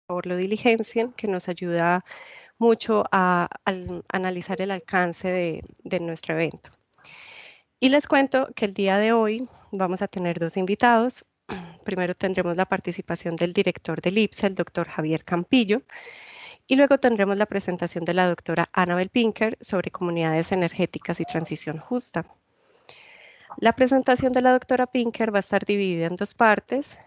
favor lo diligencien, que nos ayuda mucho a analizar el alcance de nuestro evento. Y les cuento que el día de hoy vamos a tener dos invitados. Primero tendremos la participación del director del IPSA, el doctor Javier Campillo, y luego tendremos la presentación de la doctora Annabel Pinker sobre comunidades energéticas y transición justa. La presentación de la doctora Pinker va a estar dividida en dos partes.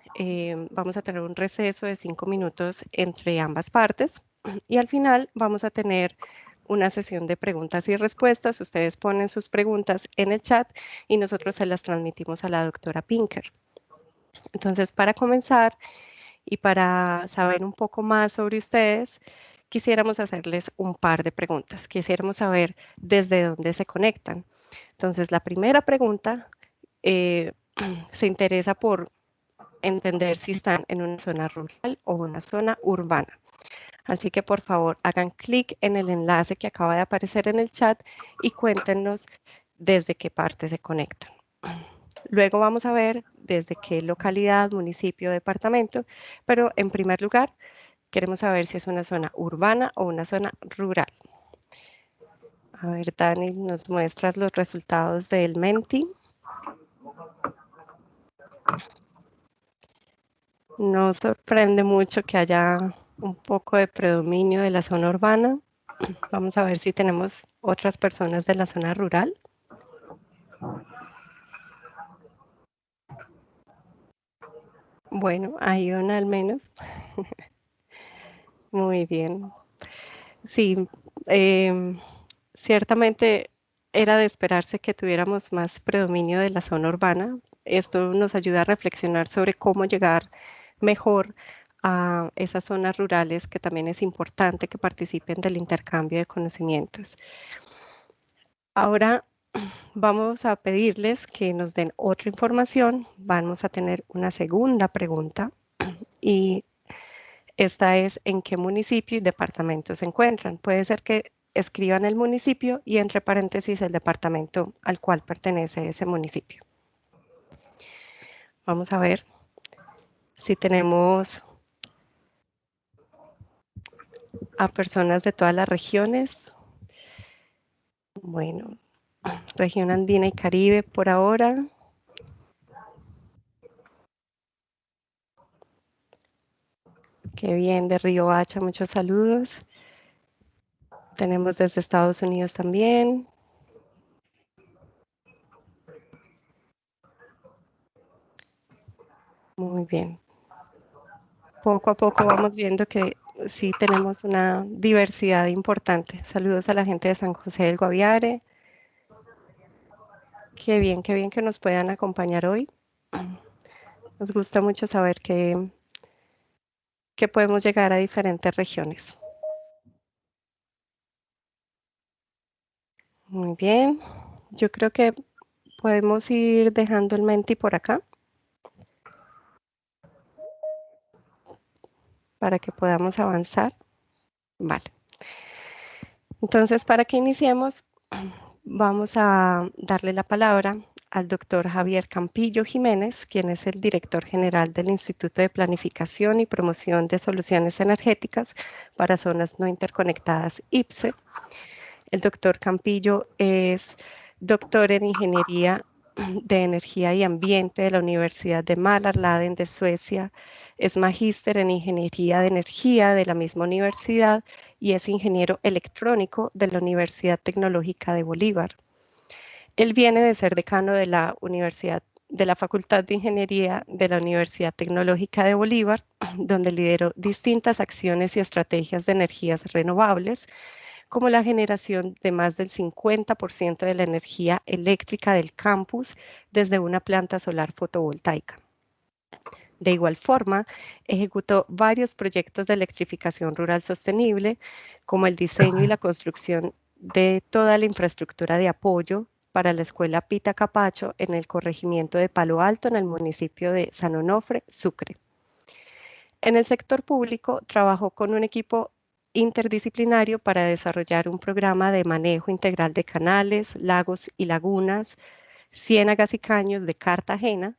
Vamos a tener un receso de 5 minutos entre ambas partes y al final vamos a tener una sesión de preguntas y respuestas. Ustedes ponen sus preguntas en el chat y nosotros se las transmitimos a la doctora Pinker. Entonces, para comenzar y para saber un poco más sobre ustedes, quisiéramos hacerles un par de preguntas. Quisiéramos saber desde dónde se conectan. Entonces, la primera pregunta se interesa por entender si están en una zona rural o una zona urbana. Así que por favor hagan clic en el enlace que acaba de aparecer en el chat y cuéntenos desde qué parte se conectan. Luego vamos a ver desde qué localidad, municipio, departamento, pero en primer lugar queremos saber si es una zona urbana o una zona rural. A ver, Dani, nos muestras los resultados del Menti. Nos sorprende mucho que haya un poco de predominio de la zona urbana. Vamos a ver si tenemos otras personas de la zona rural. Bueno, hay una al menos. Muy bien. Sí, ciertamente era de esperarse que tuviéramos más predominio de la zona urbana. Esto nos ayuda a reflexionar sobre cómo llegar mejor a esas zonas rurales, que también es importante que participen del intercambio de conocimientos. Ahora vamos a pedirles que nos den otra información. Vamos a tener una segunda pregunta y esta es en qué municipio y departamento se encuentran. Puede ser que escriban el municipio y entre paréntesis el departamento al cual pertenece ese municipio. Vamos a ver si tenemos a personas de todas las regiones. Bueno, región andina y Caribe por ahora. Qué bien, de Río Hacha, muchos saludos. Tenemos desde Estados Unidos también. Muy bien. Poco a poco vamos viendo que sí tenemos una diversidad importante. Saludos a la gente de San José del Guaviare. Qué bien que nos puedan acompañar hoy. Nos gusta mucho saber que podemos llegar a diferentes regiones. Muy bien. Yo creo que podemos ir dejando el Menti por acá para que podamos avanzar. Vale. Entonces, para que iniciemos, vamos a darle la palabra al doctor Javier Campillo Jiménez, quien es el director general del Instituto de Planificación y Promoción de Soluciones Energéticas para Zonas No Interconectadas, IPSE. El doctor Campillo es doctor en Ingeniería de Energía y Ambiente de la Universidad de Mälardalen de Suecia, es magíster en Ingeniería de Energía de la misma universidad y es ingeniero electrónico de la Universidad Tecnológica de Bolívar. Él viene de ser decano de la Facultad de Ingeniería de la Universidad Tecnológica de Bolívar, donde lideró distintas acciones y estrategias de energías renovables, como la generación de más del 50% de la energía eléctrica del campus desde una planta solar fotovoltaica. De igual forma, ejecutó varios proyectos de electrificación rural sostenible, como el diseño y la construcción de toda la infraestructura de apoyo para la escuela Pita Capacho en el corregimiento de Palo Alto, en el municipio de San Onofre, Sucre. En el sector público, trabajó con un equipo interdisciplinario para desarrollar un programa de manejo integral de canales, lagos y lagunas, ciénagas y caños de Cartagena,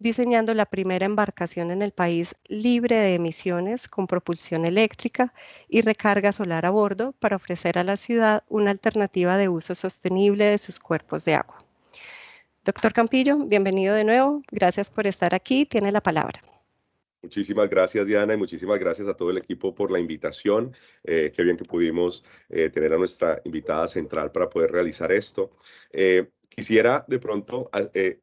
diseñando la primera embarcación en el país libre de emisiones con propulsión eléctrica y recarga solar a bordo para ofrecer a la ciudad una alternativa de uso sostenible de sus cuerpos de agua. Doctor Campillo, bienvenido de nuevo. Gracias por estar aquí. Tiene la palabra. Muchísimas gracias, Diana, y muchísimas gracias a todo el equipo por la invitación. Qué bien que pudimos tener a nuestra invitada central para poder realizar esto. Quisiera de pronto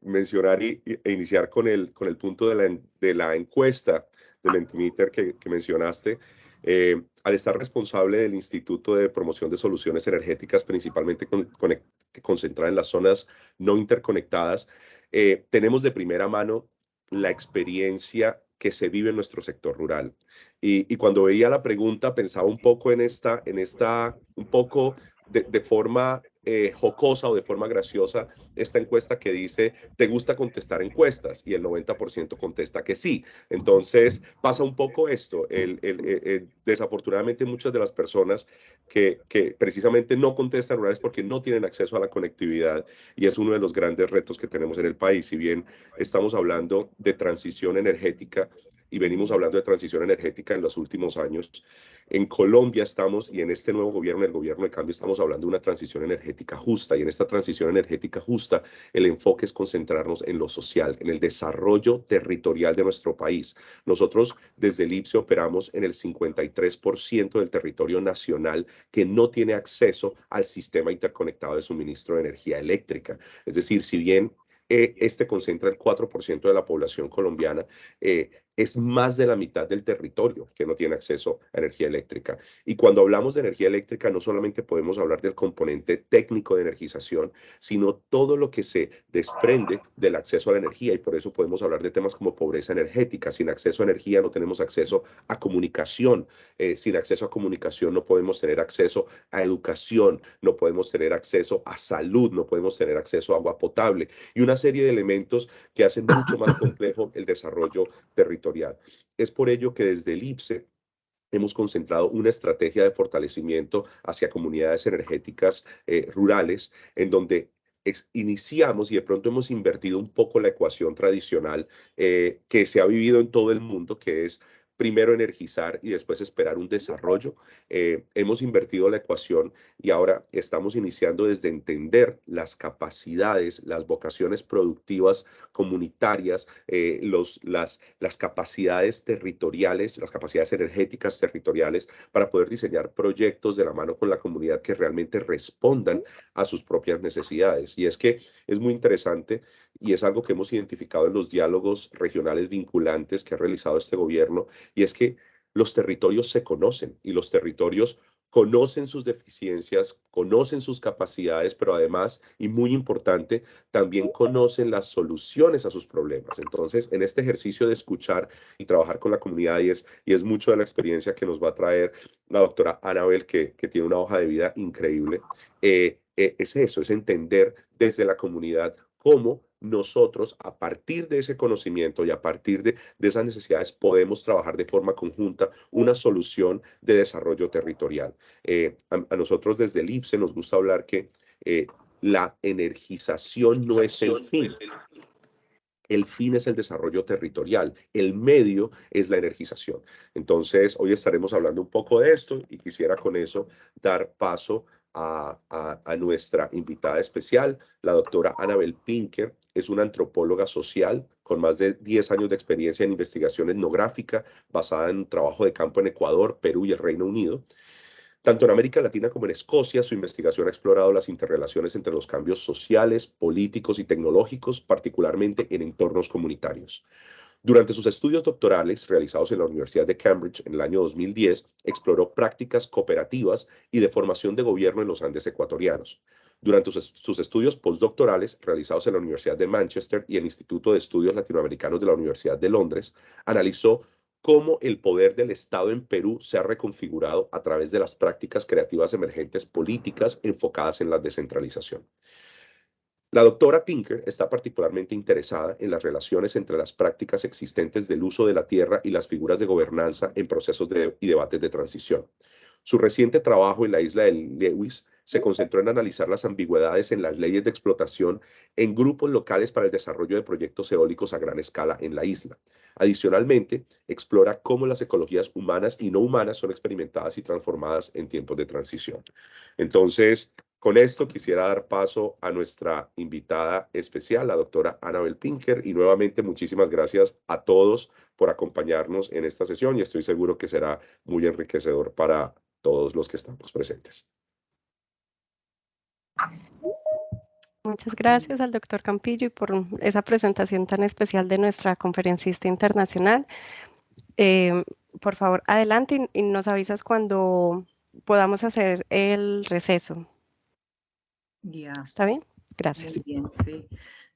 mencionar e iniciar con el punto de la encuesta del Mentimeter que mencionaste. Al estar responsable del Instituto de Promoción de Soluciones Energéticas, principalmente concentrada en las zonas no interconectadas, tenemos de primera mano la experiencia que se vive en nuestro sector rural. Y cuando veía la pregunta, pensaba un poco un poco de forma jocosa o de forma graciosa, esta encuesta que dice, ¿te gusta contestar encuestas? Y el 90% contesta que sí. Entonces pasa un poco esto. Desafortunadamente muchas de las personas que precisamente no contestan rurales porque no tienen acceso a la conectividad, y es uno de los grandes retos que tenemos en el país. Si bien estamos hablando de transición energética y venimos hablando de transición energética en los últimos años, en Colombia estamos, y en este nuevo gobierno, el gobierno de cambio, estamos hablando de una transición energética justa, y en esta transición energética justa el enfoque es concentrarnos en lo social, en el desarrollo territorial de nuestro país. Nosotros desde el IPSE operamos en el 53% del territorio nacional que no tiene acceso al sistema interconectado de suministro de energía eléctrica. Es decir, si bien este concentra el 4% de la población colombiana, es más de la mitad del territorio que no tiene acceso a energía eléctrica. Y cuando hablamos de energía eléctrica, no solamente podemos hablar del componente técnico de energización, sino todo lo que se desprende del acceso a la energía. Y por eso podemos hablar de temas como pobreza energética. Sin acceso a energía no tenemos acceso a comunicación. Sin acceso a comunicación no podemos tener acceso a educación, no podemos tener acceso a salud, no podemos tener acceso a agua potable y una serie de elementos que hacen mucho más complejo el desarrollo territorial. Es por ello que desde el IPSE hemos concentrado una estrategia de fortalecimiento hacia comunidades energéticas rurales, en donde iniciamos y de pronto hemos invertido un poco la ecuación tradicional que se ha vivido en todo el mundo, que es primero energizar y después esperar un desarrollo. Hemos invertido la ecuación y ahora estamos iniciando desde entender las capacidades, las vocaciones productivas comunitarias, las capacidades territoriales, las capacidades energéticas territoriales, para poder diseñar proyectos de la mano con la comunidad que realmente respondan a sus propias necesidades. Y es que es muy interesante y es algo que hemos identificado en los diálogos regionales vinculantes que ha realizado este gobierno, y es que los territorios se conocen y los territorios conocen sus deficiencias, conocen sus capacidades, pero además, y muy importante, también conocen las soluciones a sus problemas. Entonces, en este ejercicio de escuchar y trabajar con la comunidad, y es mucho de la experiencia que nos va a traer la doctora Anabel, que tiene una hoja de vida increíble, es eso, es entender desde la comunidad cómo nosotros, a partir de ese conocimiento y a partir de esas necesidades, podemos trabajar de forma conjunta una solución de desarrollo territorial. A nosotros desde el IPSE nos gusta hablar que la energización no es el fin. El fin es el desarrollo territorial, el medio es la energización. Entonces, hoy estaremos hablando un poco de esto y quisiera con eso dar paso a nuestra invitada especial, la doctora Anabel Pinker. Es una antropóloga social con más de 10 años de experiencia en investigación etnográfica basada en un trabajo de campo en Ecuador, Perú y el Reino Unido. Tanto en América Latina como en Escocia, su investigación ha explorado las interrelaciones entre los cambios sociales, políticos y tecnológicos, particularmente en entornos comunitarios. Durante sus estudios doctorales realizados en la Universidad de Cambridge en el año 2010, exploró prácticas cooperativas y de formación de gobierno en los Andes ecuatorianos. Durante sus estudios postdoctorales realizados en la Universidad de Manchester y el Instituto de Estudios Latinoamericanos de la Universidad de Londres, analizó cómo el poder del Estado en Perú se ha reconfigurado a través de las prácticas creativas emergentes políticas enfocadas en la descentralización. La doctora Pinker está particularmente interesada en las relaciones entre las prácticas existentes del uso de la tierra y las figuras de gobernanza en procesos y debates de transición. Su reciente trabajo en la isla de Lewis se concentró en analizar las ambigüedades en las leyes de explotación en grupos locales para el desarrollo de proyectos eólicos a gran escala en la isla. Adicionalmente, explora cómo las ecologías humanas y no humanas son experimentadas y transformadas en tiempos de transición. Entonces, con esto quisiera dar paso a nuestra invitada especial, la doctora Annabel Pinker, y nuevamente muchísimas gracias a todos por acompañarnos en esta sesión y estoy seguro que será muy enriquecedor para todos los que estamos presentes. Muchas gracias al doctor Campillo y por esa presentación tan especial de nuestra conferencista internacional. Por favor, adelante y nos avisas cuando podamos hacer el receso. Ya. ¿Está bien? Gracias. Muy bien, sí.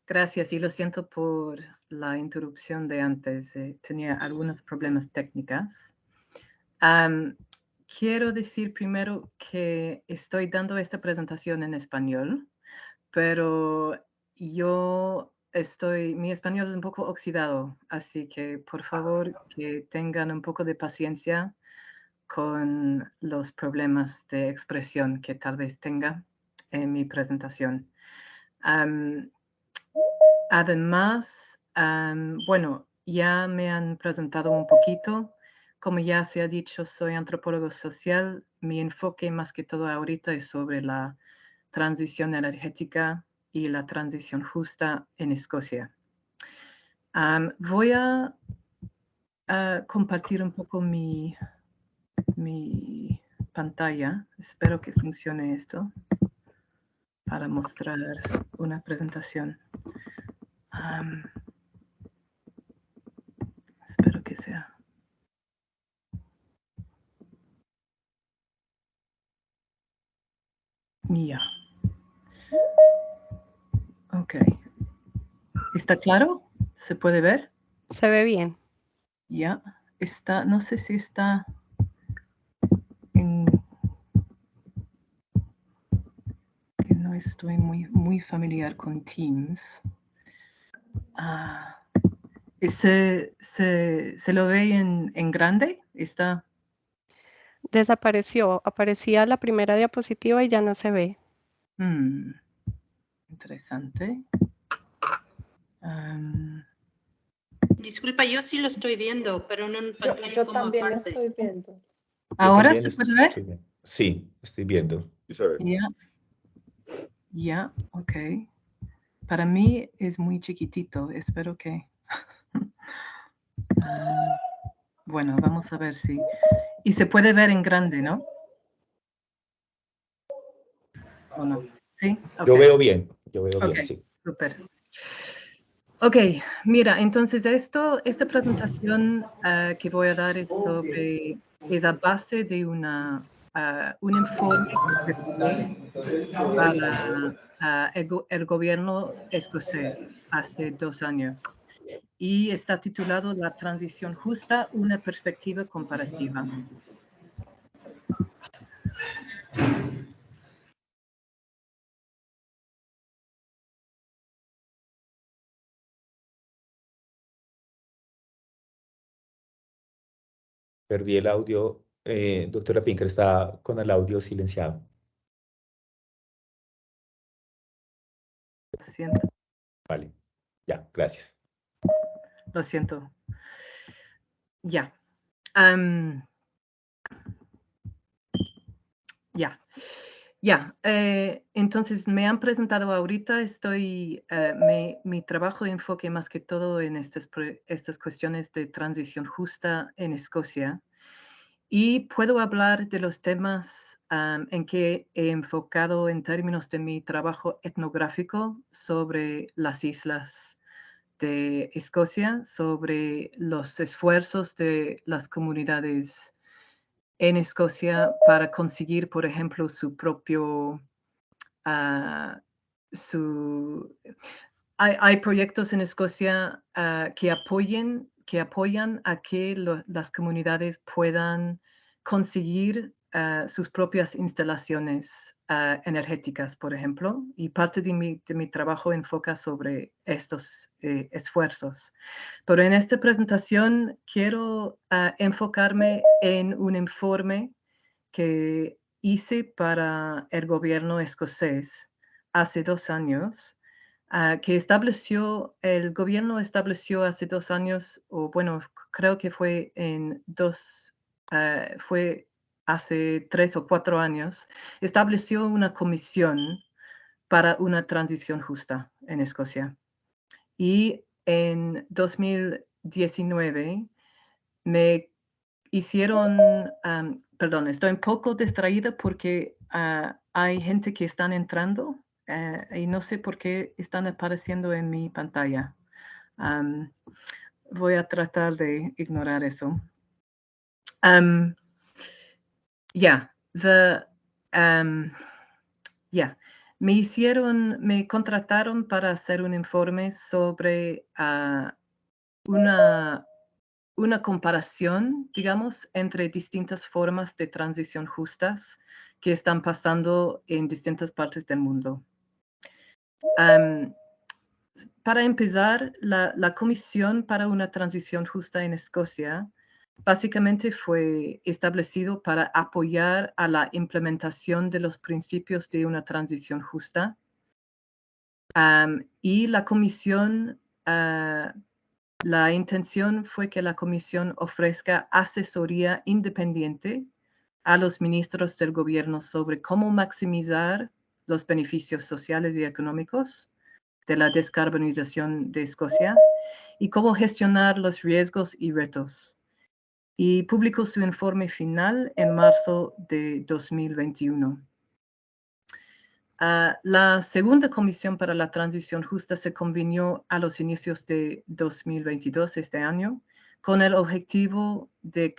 Gracias y lo siento por la interrupción de antes. Tenía algunos problemas técnicos. Quiero decir primero que estoy dando esta presentación en español, pero mi español es un poco oxidado, así que por favor que tengan un poco de paciencia con los problemas de expresión que tal vez tenga en mi presentación. Además, bueno, ya me han presentado un poquito. Como ya se ha dicho, soy antropólogo social. Mi enfoque más que todo ahorita es sobre la transición energética y la transición justa en Escocia. Voy a compartir un poco mi pantalla. Espero que funcione esto para mostrar una presentación. Espero que sea. Ya. Ok. ¿Está claro? ¿Se puede ver? Se ve bien. Ya. Está, no sé si está en... que no estoy muy familiar con Teams. ¿Se lo ve en grande? ¿Está? Desapareció. Aparecía la primera diapositiva y ya no se ve. Interesante. Disculpa, yo sí lo estoy viendo, pero no en pantalla Yo como también lo aparte. estoy viendo. ¿Ahora se puede ver? Sí, estoy viendo. Ya. Ya, ok. Para mí es muy chiquitito. Espero que... bueno, vamos a ver si... Y se puede ver en grande, ¿no? ¿O no? ¿Sí? Okay. Yo veo bien, sí. Súper. Ok, mira, entonces esta presentación que voy a dar es a base de un informe que preparé para el gobierno escocés hace 2 años y está titulado La transición justa, una perspectiva comparativa. Perdí el audio. Doctora Pinker está con el audio silenciado. Lo siento. Vale, ya, gracias. Lo siento. Ya. Entonces me han presentado ahorita, mi trabajo de enfoque más que todo en estas cuestiones de transición justa en Escocia. Y puedo hablar de los temas en que he enfocado en términos de mi trabajo etnográfico sobre las islas de Escocia, sobre los esfuerzos de las comunidades en Escocia para conseguir, por ejemplo, su propio... Hay proyectos en Escocia que apoyan a que las comunidades puedan conseguir sus propias instalaciones energéticas, por ejemplo, y parte de mi trabajo enfoca sobre estos esfuerzos. Pero en esta presentación quiero enfocarme en un informe que hice para el gobierno escocés hace 2 años, el gobierno estableció hace 2 años, o bueno, creo que fue fue hace 3 o 4 años, estableció una comisión para una transición justa en Escocia. Y en 2019 me hicieron, perdón, estoy un poco distraída porque hay gente que están entrando y no sé por qué están apareciendo en mi pantalla. Voy a tratar de ignorar eso. Me contrataron para hacer un informe sobre una comparación, digamos, entre distintas formas de transición justas que están pasando en distintas partes del mundo. Para empezar, la Comisión para una Transición Justa en Escocia básicamente fue establecido para apoyar a la implementación de los principios de una transición justa. Y la Comisión, la intención fue que la Comisión ofrezca asesoría independiente a los ministros del gobierno sobre cómo maximizar los beneficios sociales y económicos de la descarbonización de Escocia y cómo gestionar los riesgos y retos. Y publicó su informe final en marzo de 2021. La segunda Comisión para la Transición Justa se convenió a los inicios de 2022, este año, con el objetivo de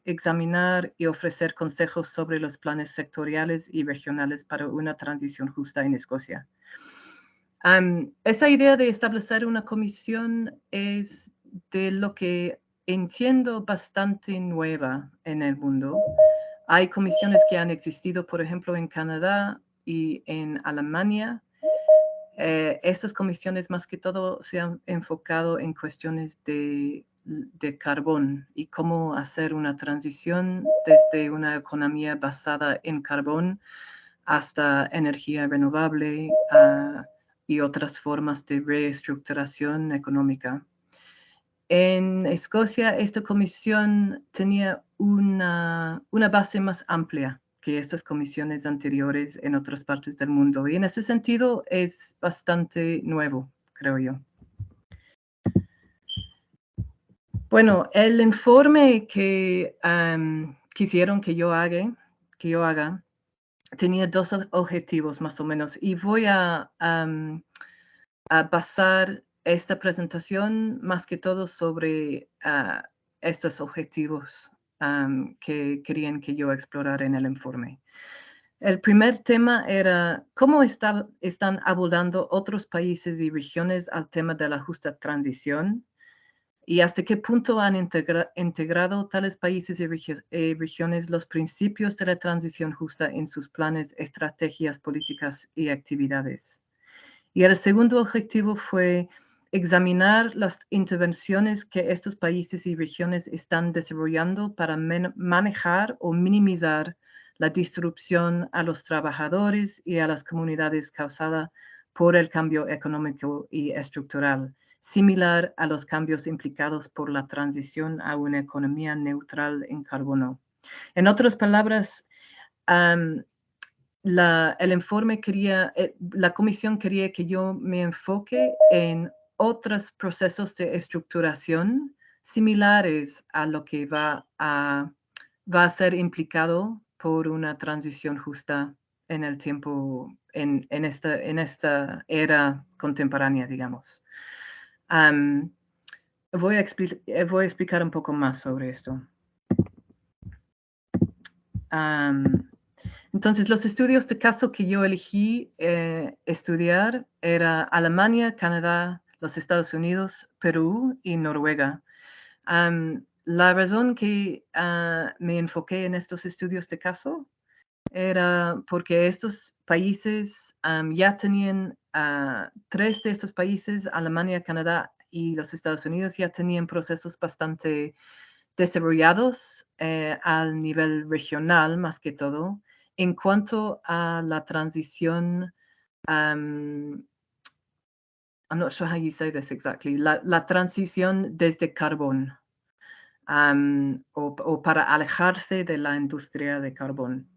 examinar y ofrecer consejos sobre los planes sectoriales y regionales para una transición justa en Escocia. Esa idea de establecer una comisión es de lo que entiendo bastante nueva en el mundo. Hay comisiones que han existido, por ejemplo, en Canadá y en Alemania. Estas comisiones más que todo se han enfocado en cuestiones de carbón y cómo hacer una transición desde una economía basada en carbón hasta energía renovable y otras formas de reestructuración económica. En Escocia, esta comisión tenía una base más amplia que estas comisiones anteriores en otras partes del mundo. Y en ese sentido es bastante nuevo, creo yo. Bueno, el informe que quisieron que yo haga tenía 2 objetivos más o menos. Y voy a basar esta presentación más que todo sobre estos objetivos que querían que yo explorara en el informe. El primer tema era cómo están abordando otros países y regiones al tema de la justa transición y hasta qué punto han integrado tales países y regiones los principios de la transición justa en sus planes, estrategias, políticas y actividades. Y el segundo objetivo fue examinar las intervenciones que estos países y regiones están desarrollando para manejar o minimizar la disrupción a los trabajadores y a las comunidades causada por el cambio económico y estructural, similar a los cambios implicados por la transición a una economía neutral en carbono. En otras palabras, el informe la comisión quería que yo me enfoque en otros procesos de estructuración similares a lo que va a ser implicado por una transición justa en el tiempo, en esta era contemporánea, digamos. Voy a explicar un poco más sobre esto. Entonces, los estudios de caso que yo elegí estudiar era Alemania, Canadá, los Estados Unidos, Perú y Noruega. La razón que me enfoqué en estos estudios de caso era porque estos países ya tenían, 3 de estos países, Alemania, Canadá y los Estados Unidos, ya tenían procesos bastante desarrollados al nivel regional, más que todo, en cuanto a la transición, I'm not sure how you say this exactly, la transición desde carbón, o para alejarse de la industria de carbón.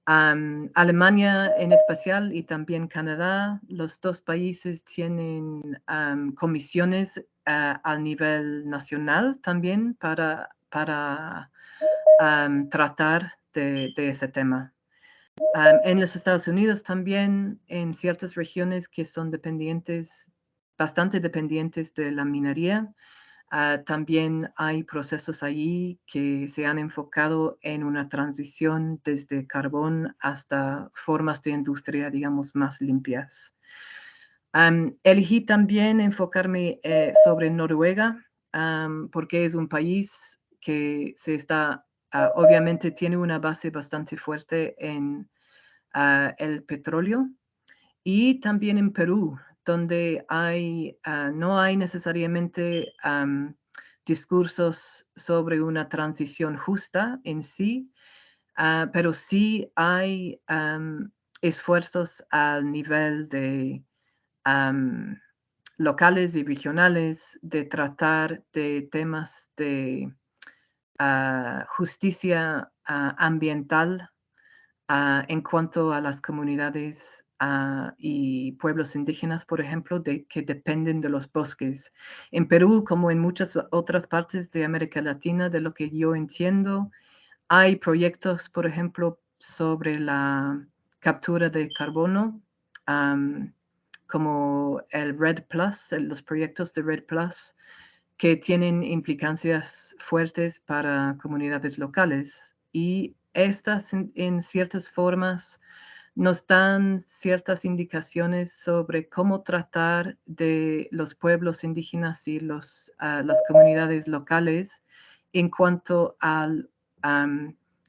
Alemania en especial y también Canadá, los dos países tienen comisiones al nivel nacional también para tratar de ese tema. En los Estados Unidos también, en ciertas regiones que son bastante dependientes de la minería, también hay procesos allí que se han enfocado en una transición desde carbón hasta formas de industria, digamos, más limpias. Elegí también enfocarme sobre Noruega, porque es un país que obviamente tiene una base bastante fuerte en el petróleo, y también en Perú, donde no hay necesariamente discursos sobre una transición justa en sí, pero sí hay esfuerzos al nivel de locales y regionales de tratar de temas de justicia ambiental en cuanto a las comunidades y pueblos indígenas, por ejemplo, que dependen de los bosques. En Perú, como en muchas otras partes de América Latina, de lo que yo entiendo, hay proyectos, por ejemplo, sobre la captura de carbono, como el REDD+, los proyectos de REDD+, que tienen implicancias fuertes para comunidades locales. Y estas, en ciertas formas, nos dan ciertas indicaciones sobre cómo tratar de los pueblos indígenas y las comunidades locales en cuanto al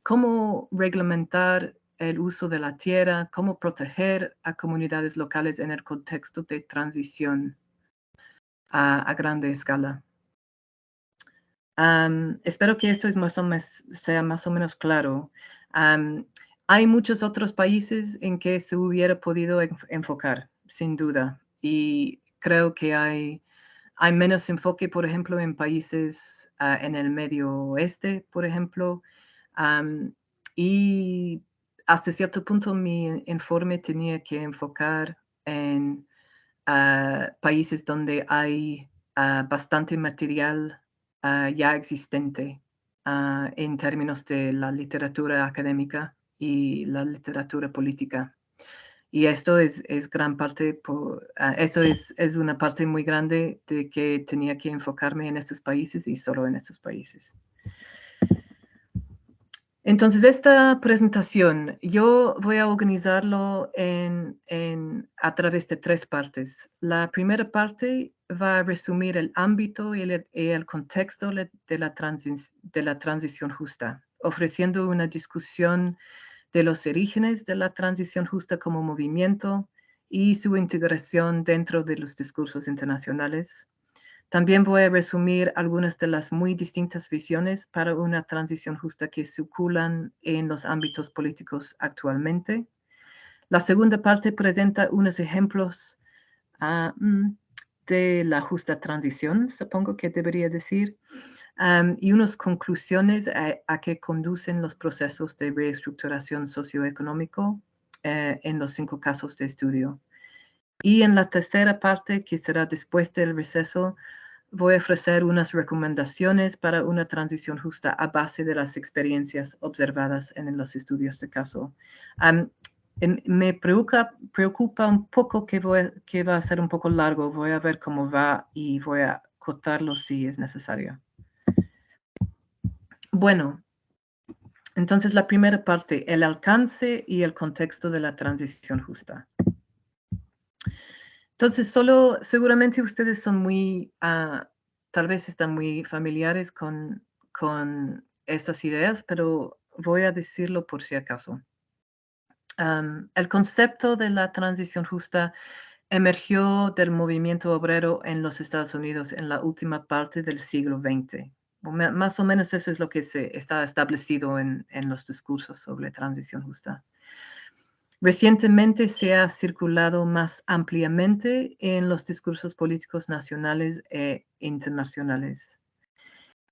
cómo reglamentar el uso de la tierra, cómo proteger a comunidades locales en el contexto de transición a grande escala. Espero que esto sea más o menos claro. Hay muchos otros países en que se hubiera podido enfocar, sin duda, y creo que hay menos enfoque, por ejemplo, en países en el Medio Oeste, por ejemplo, y hasta cierto punto mi informe tenía que enfocar en países donde hay bastante material ya existente en términos de la literatura académica y la literatura política. Y esto es gran parte, esto es una parte muy grande de que tenía que enfocarme en estos países y solo en estos países. Entonces, esta presentación, yo voy a organizarlo a través de 3 partes. La primera parte va a resumir el ámbito y el contexto de la transición justa, ofreciendo una discusión de los orígenes de la transición justa como movimiento y su integración dentro de los discursos internacionales. También voy a resumir algunas de las muy distintas visiones para una transición justa que circulan en los ámbitos políticos actualmente. La segunda parte presenta unos ejemplos de la justa transición, supongo que debería decir, y unas conclusiones a que conducen los procesos de reestructuración socioeconómico en los 5 casos de estudio. Y en la tercera parte, que será después del receso, voy a ofrecer unas recomendaciones para una transición justa a base de las experiencias observadas en los estudios de caso. Me preocupa un poco que va a ser un poco largo. Voy a ver cómo va y voy a cortarlo si es necesario. Bueno, entonces la primera parte, el alcance y el contexto de la transición justa. Entonces, seguramente ustedes son tal vez están muy familiares con estas ideas, pero voy a decirlo por si acaso. El concepto de la transición justa emergió del movimiento obrero en los Estados Unidos en la última parte del siglo XX. Más o menos eso es lo que está establecido en los discursos sobre transición justa. Recientemente se ha circulado más ampliamente en los discursos políticos nacionales e internacionales.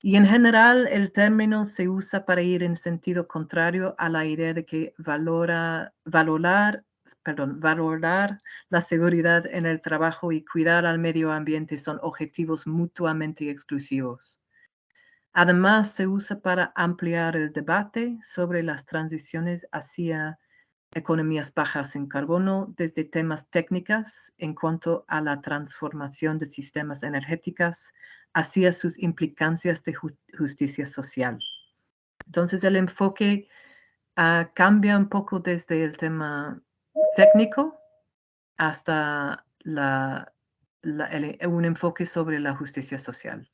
Y en general el término se usa para ir en sentido contrario a la idea de que valorar la seguridad en el trabajo y cuidar al medio ambiente son objetivos mutuamente exclusivos. Además, se usa para ampliar el debate sobre las transiciones hacia economías bajas en carbono, desde temas técnicas en cuanto a la transformación de sistemas energéticos hacia sus implicancias de justicia social. Entonces, el enfoque cambia un poco desde el tema técnico hasta un enfoque sobre la justicia social.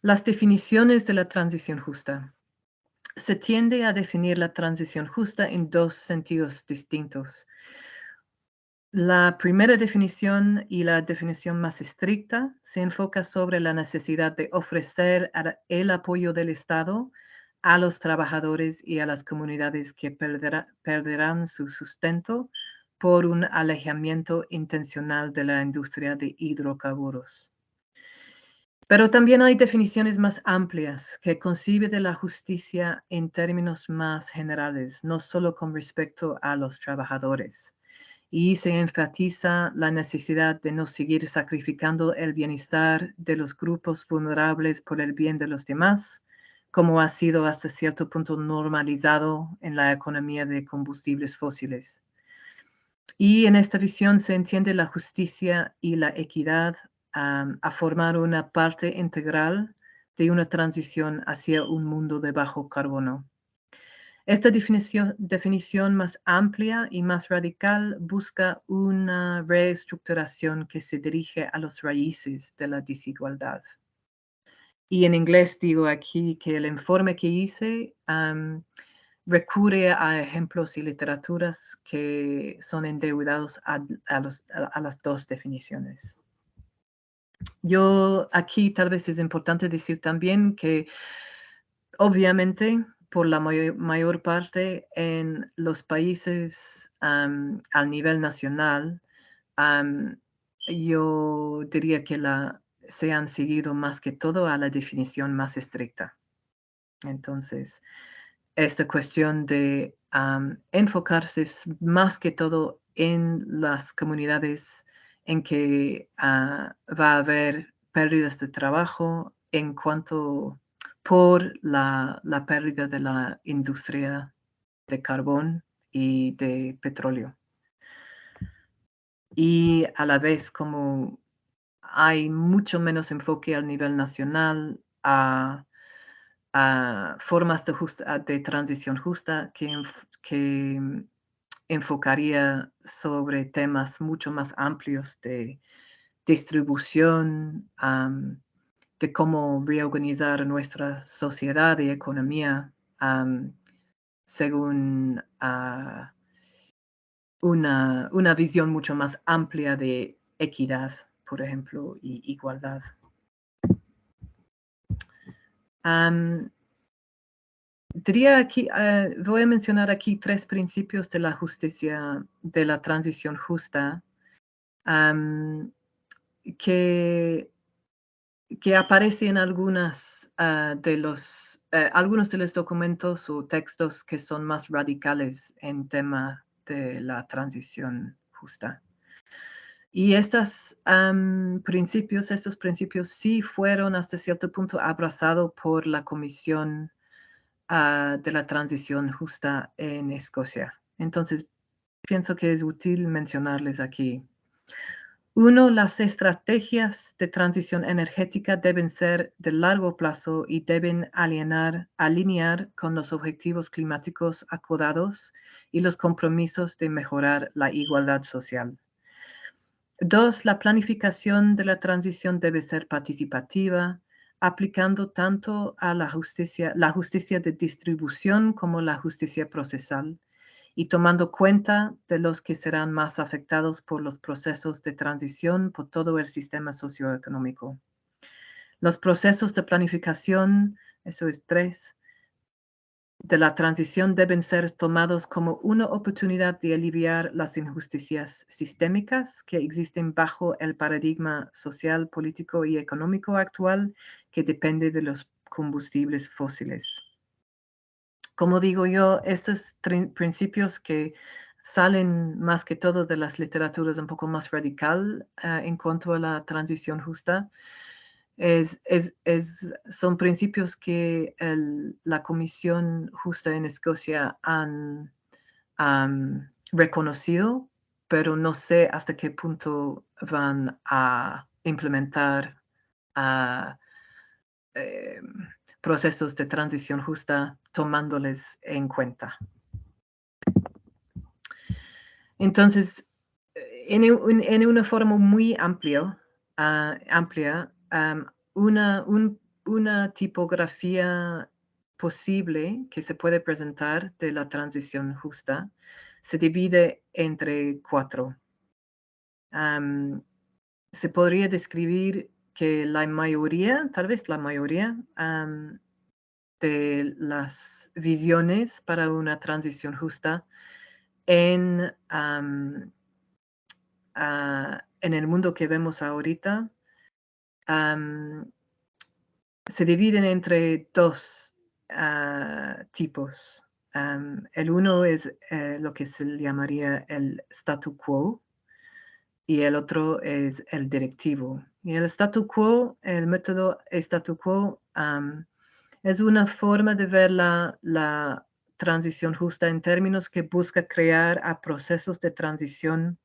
Las definiciones de la transición justa. Se tiende a definir la transición justa en dos sentidos distintos. La primera definición y la definición más estricta se enfoca sobre la necesidad de ofrecer el apoyo del Estado a los trabajadores y a las comunidades que perderán su sustento por un alejamiento intencional de la industria de hidrocarburos. Pero también hay definiciones más amplias que concibe de la justicia en términos más generales, no solo con respecto a los trabajadores. Y se enfatiza la necesidad de no seguir sacrificando el bienestar de los grupos vulnerables por el bien de los demás, como ha sido hasta cierto punto normalizado en la economía de combustibles fósiles. Y en esta visión se entiende la justicia y la equidad a formar una parte integral de una transición hacia un mundo de bajo carbono. Esta definición más amplia y más radical busca una reestructuración que se dirige a las raíces de la desigualdad. Y en inglés digo aquí que el informe que hice recurre a ejemplos y literaturas que son endeudados a las dos definiciones. Yo aquí tal vez es importante decir también que obviamente por la mayor parte en los países al nivel nacional, yo diría que se han seguido más que todo a la definición más estricta. Entonces, esta cuestión de enfocarse más que todo en las comunidades en que va a haber pérdidas de trabajo en cuanto por la pérdida de la industria de carbón y de petróleo. Y a la vez como hay mucho menos enfoque al nivel nacional a formas de transición justa que enfocaría sobre temas mucho más amplios de distribución, de cómo reorganizar nuestra sociedad y economía según una visión mucho más amplia de equidad, por ejemplo, y igualdad. Voy a mencionar aquí 3 principios de la justicia, de la transición justa, que aparecen en algunos de los documentos o textos que son más radicales en tema de la transición justa. Y estos principios sí fueron hasta cierto punto abrazados por la Comisión de la Transición Justa en Escocia. Entonces, pienso que es útil mencionarles aquí. 1, las estrategias de transición energética deben ser de largo plazo y deben alinear con los objetivos climáticos acordados y los compromisos de mejorar la igualdad social. 2, la planificación de la transición debe ser participativa, aplicando tanto a la justicia de distribución como la justicia procesal, y tomando cuenta de los que serán más afectados por los procesos de transición por todo el sistema socioeconómico. Los procesos de planificación, eso es 3, de la transición deben ser tomados como una oportunidad de aliviar las injusticias sistémicas que existen bajo el paradigma social, político y económico actual que depende de los combustibles fósiles. Como digo yo, estos principios que salen más que todo de las literaturas un poco más radical en cuanto a la transición justa, son principios que la Comisión Justa en Escocia han reconocido, pero no sé hasta qué punto van a implementar procesos de transición justa tomándoles en cuenta. Entonces, en una forma muy amplia, una tipografía posible que se puede presentar de la transición justa se divide entre 4. Se podría describir que la mayoría, tal vez la mayoría, de las visiones para una transición justa en el mundo que vemos ahorita se dividen entre 2 tipos. El uno es lo que se llamaría el statu quo y el otro es el directivo. Y el statu quo, el método statu quo, es una forma de ver la transición justa en términos que busca crear a procesos de transición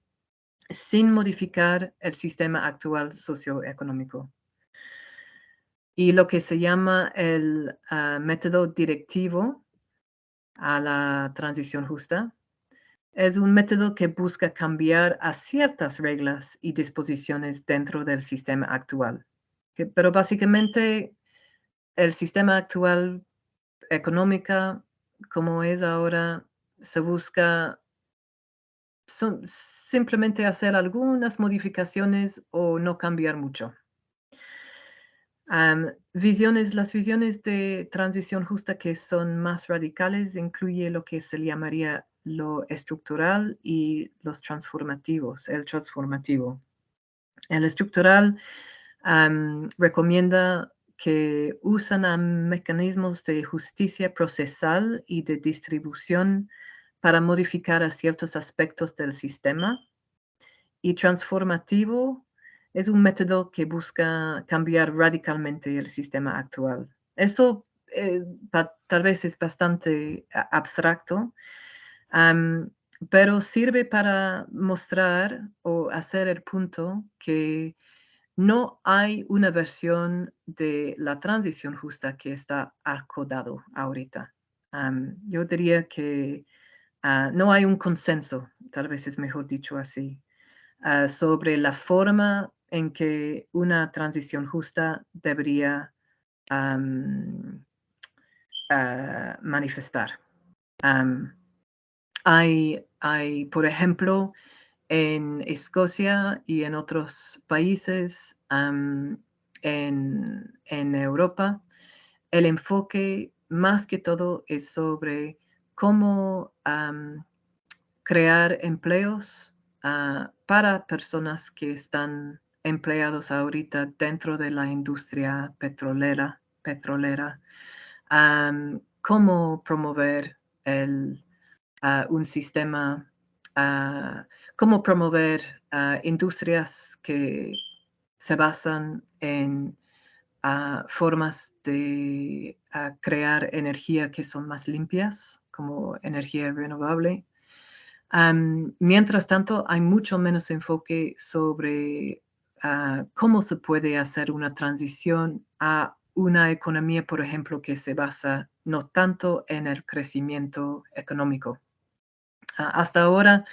sin modificar el sistema actual socioeconómico. Y lo que se llama el método directivo a la transición justa es un método que busca cambiar a ciertas reglas y disposiciones dentro del sistema actual. Pero básicamente el sistema actual económica, como es ahora, se busca simplemente hacer algunas modificaciones o no cambiar mucho. Las visiones de transición justa que son más radicales incluye lo que se llamaría lo estructural y los transformativos, el transformativo. El estructural recomienda que usan mecanismos de justicia procesal y de distribución para modificar a ciertos aspectos del sistema. Y transformativo es un método que busca cambiar radicalmente el sistema actual. Eso tal vez es bastante abstracto, pero sirve para mostrar o hacer el punto que no hay una versión de la transición justa que está acordado ahorita. Yo diría que no hay un consenso, tal vez es mejor dicho así, sobre la forma en que una transición justa debería manifestar. Hay, por ejemplo, en Escocia y en otros países en Europa, el enfoque más que todo es sobre cómo crear empleos para personas que están empleados ahorita dentro de la industria petrolera, cómo promover un sistema, cómo promover industrias que se basan en formas de crear energía que son más limpias, como energía renovable. Mientras tanto, hay mucho menos enfoque sobre cómo se puede hacer una transición a una economía, por ejemplo, que se basa no tanto en el crecimiento económico. Hasta ahora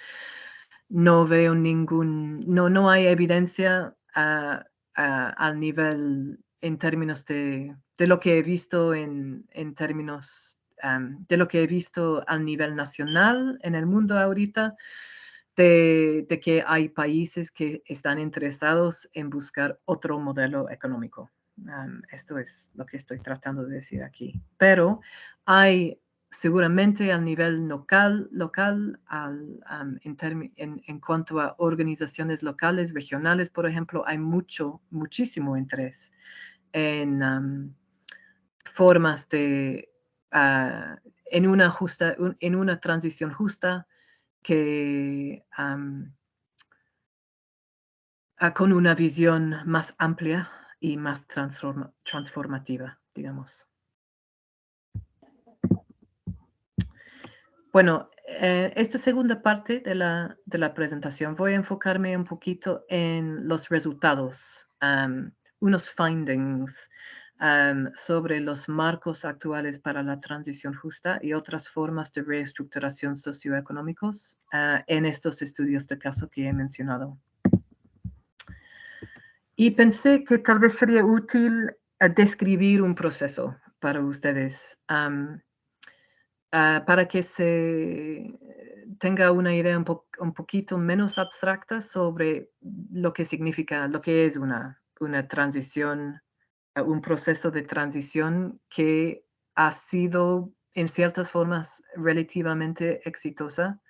no veo no hay evidencia al nivel en términos de lo que he visto en términos lo que he visto al nivel nacional en el mundo ahorita, de que hay países que están interesados en buscar otro modelo económico. Esto es lo que estoy tratando de decir aquí. Pero hay seguramente al nivel local en cuanto a organizaciones locales, regionales, por ejemplo, hay muchísimo interés en formas de, en una transición justa que con una visión más amplia y más transformativa, digamos. Bueno, esta segunda parte de la presentación voy a enfocarme un poquito en los resultados, unos findings sobre los marcos actuales para la transición justa y otras formas de reestructuración socioeconómicos en estos estudios de caso que he mencionado. Y pensé que tal vez sería útil describir un proceso para ustedes, para que se tenga una idea un poquito menos abstracta sobre lo que significa, lo que es una transición, un proceso de transición que ha sido en ciertas formas relativamente exitosa.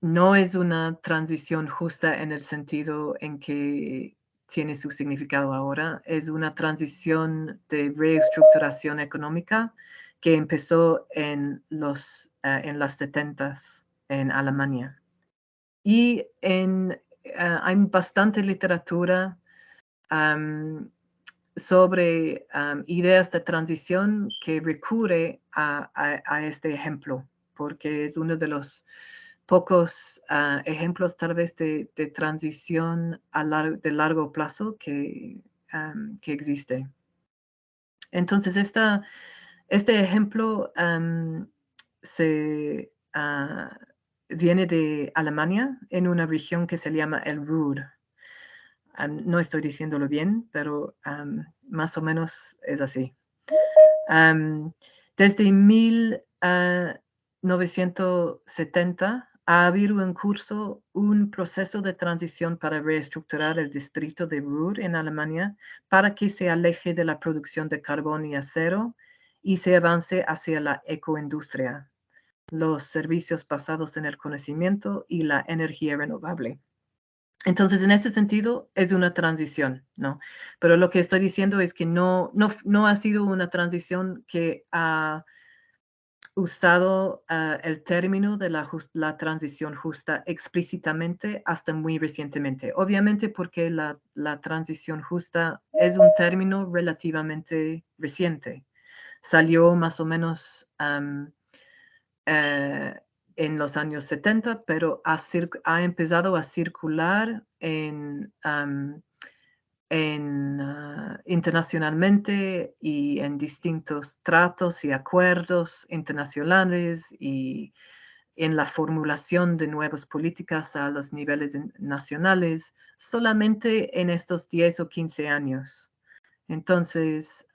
No es una transición justa en el sentido en que tiene su significado ahora. Es una transición de reestructuración económica que empezó en las 70s en Alemania. Y hay bastante literatura sobre ideas de transición que recurre a este ejemplo, porque es uno de los pocos ejemplos tal vez de transición de largo plazo que existe. Entonces, este ejemplo viene de Alemania en una región que se llama el Ruhr. No estoy diciéndolo bien, pero más o menos es así. Desde 1970 ha habido en curso un proceso de transición para reestructurar el distrito de Ruhr en Alemania para que se aleje de la producción de carbón y acero y se avance hacia la ecoindustria, los servicios basados en el conocimiento y la energía renovable. Entonces, en ese sentido, es una transición, ¿no? Pero lo que estoy diciendo es que no ha sido una transición que ha usado el término de la transición justa explícitamente hasta muy recientemente. Obviamente porque la transición justa es un término relativamente reciente. Salió más o menos en los años 70, pero ha empezado a circular internacionalmente y en distintos tratos y acuerdos internacionales y en la formulación de nuevas políticas a los niveles nacionales solamente en estos 10 o 15 años. Entonces,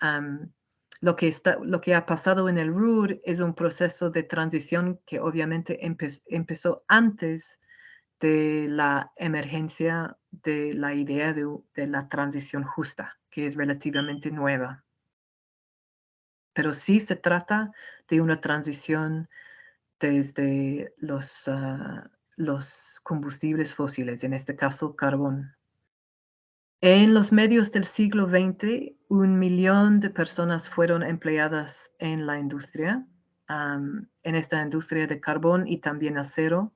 lo que ha pasado en el Ruhr es un proceso de transición que obviamente empezó antes de la emergencia de la idea de la transición justa, que es relativamente nueva. Pero sí se trata de una transición desde los combustibles fósiles, en este caso carbón. En los medios del siglo XX, 1 millón de personas fueron empleadas en la industria, en esta industria de carbón y también acero,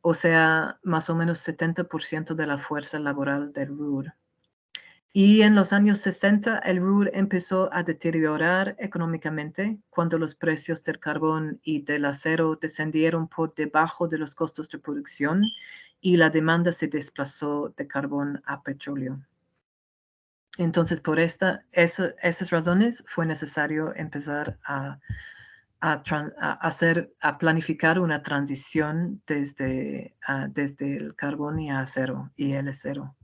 o sea, más o menos 70% de la fuerza laboral del Ruhr. Y en los años 60, el Ruhr empezó a deteriorar económicamente cuando los precios del carbón y del acero descendieron por debajo de los costos de producción y la demanda se desplazó de carbón a petróleo. Entonces, por esas razones fue necesario empezar a planificar una transición desde el carbón y el acero.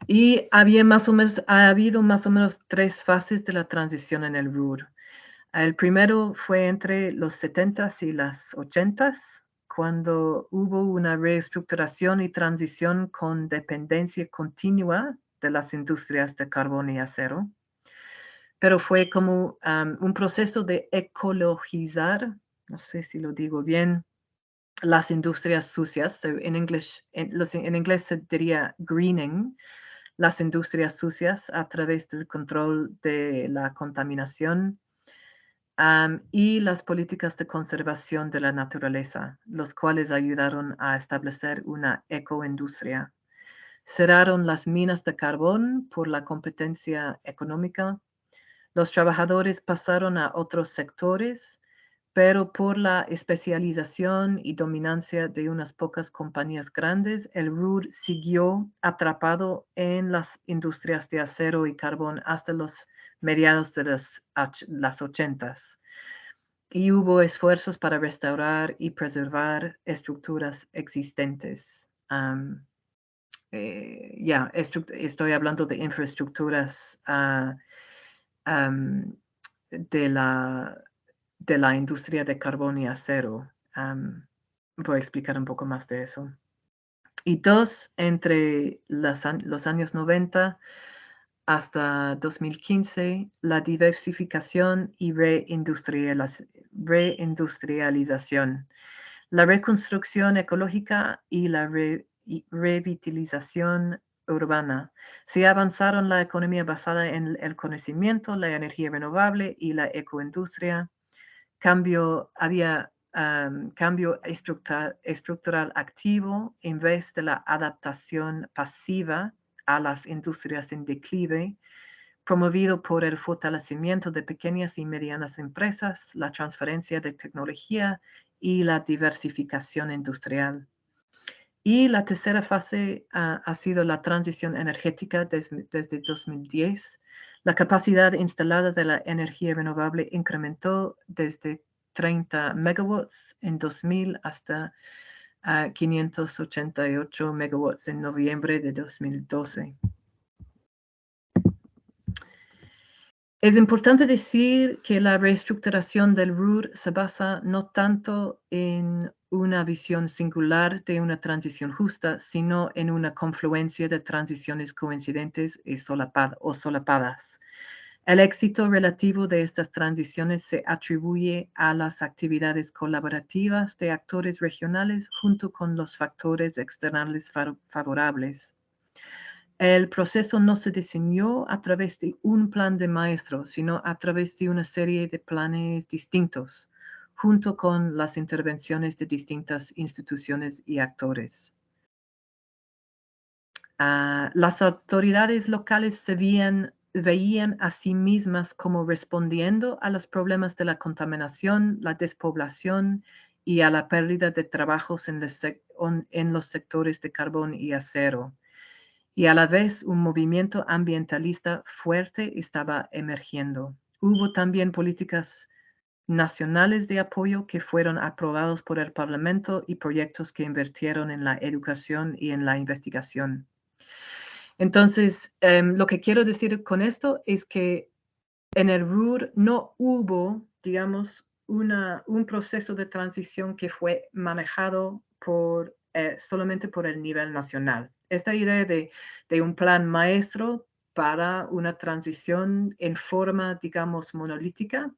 Y ha habido más o menos 3 fases de la transición en el Ruhr. El primero fue entre los 70s y las 80s, cuando hubo una reestructuración y transición con dependencia continua de las industrias de carbón y acero. Pero fue como un proceso de ecologizar, no sé si lo digo bien, las industrias sucias. So en inglés se diría greening, las industrias sucias a través del control de la contaminación y las políticas de conservación de la naturaleza, los cuales ayudaron a establecer una ecoindustria. Cerraron las minas de carbón por la competencia económica. Los trabajadores pasaron a otros sectores, pero por la especialización y dominancia de unas pocas compañías grandes, el Ruhr siguió atrapado en las industrias de acero y carbón hasta los mediados de las 80s. Y hubo esfuerzos para restaurar y preservar estructuras existentes. Estoy hablando de infraestructuras de la industria de carbón y acero. Voy a explicar un poco más de eso. Y 2, entre los años 90 hasta 2015, la diversificación y reindustrialización, la reconstrucción ecológica y la revitalización urbana. Se avanzaron la economía basada en el conocimiento, la energía renovable y la ecoindustria. Había cambio estructural activo en vez de la adaptación pasiva a las industrias en declive, promovido por el fortalecimiento de pequeñas y medianas empresas, la transferencia de tecnología y la diversificación industrial. Y la tercera fase ha sido la transición energética desde 2010. La capacidad instalada de la energía renovable incrementó desde 30 megawatts en 2000 hasta 588 megawatts en noviembre de 2012. Es importante decir que la reestructuración del Ruhr se basa no tanto en una visión singular de una transición justa, sino en una confluencia de transiciones coincidentes y solapadas. El éxito relativo de estas transiciones se atribuye a las actividades colaborativas de actores regionales junto con los factores externales favorables. El proceso no se diseñó a través de un plan de maestro, sino a través de una serie de planes distintos, junto con las intervenciones de distintas instituciones y actores. Las autoridades locales se veían a sí mismas como respondiendo a los problemas de la contaminación, la despoblación y a la pérdida de trabajos en los sectores de carbón y acero. Y a la vez un movimiento ambientalista fuerte estaba emergiendo. Hubo también políticas nacionales de apoyo que fueron aprobados por el Parlamento y proyectos que invirtieron en la educación y en la investigación. Entonces, lo que quiero decir con esto es que en el Ruhr no hubo, digamos, un proceso de transición que fue manejado solamente por el nivel nacional. Esta idea de un plan maestro para una transición en forma, digamos, monolítica,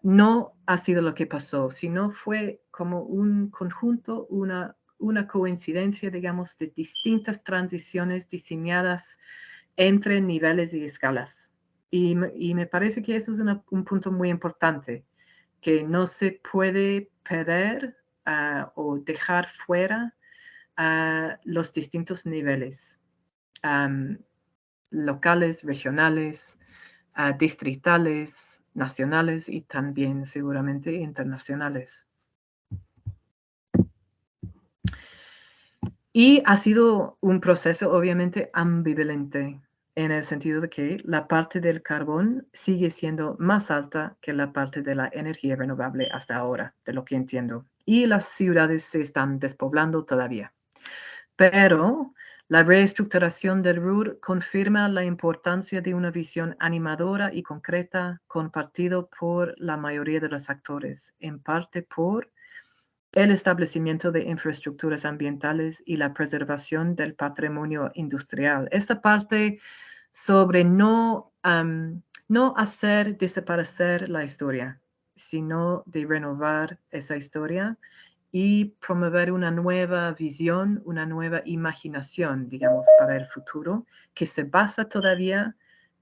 no ha sido lo que pasó, sino fue como un conjunto, una coincidencia, digamos, de distintas transiciones diseñadas entre niveles y escalas. Y me parece que eso es un punto muy importante, que no se puede perder o dejar fuera los distintos niveles, locales, regionales, distritales, nacionales y también seguramente internacionales. Y ha sido un proceso obviamente ambivalente, en el sentido de que la parte del carbón sigue siendo más alta que la parte de la energía renovable hasta ahora, de lo que entiendo. Y las ciudades se están despoblando todavía. Pero La reestructuración del RUR confirma la importancia de una visión animadora y concreta compartido por la mayoría de los actores, en parte por el establecimiento de infraestructuras ambientales y la preservación del patrimonio industrial. Esta parte sobre no hacer desaparecer la historia, sino de renovar esa historia y promover una nueva visión, una nueva imaginación, digamos, para el futuro, que se basa todavía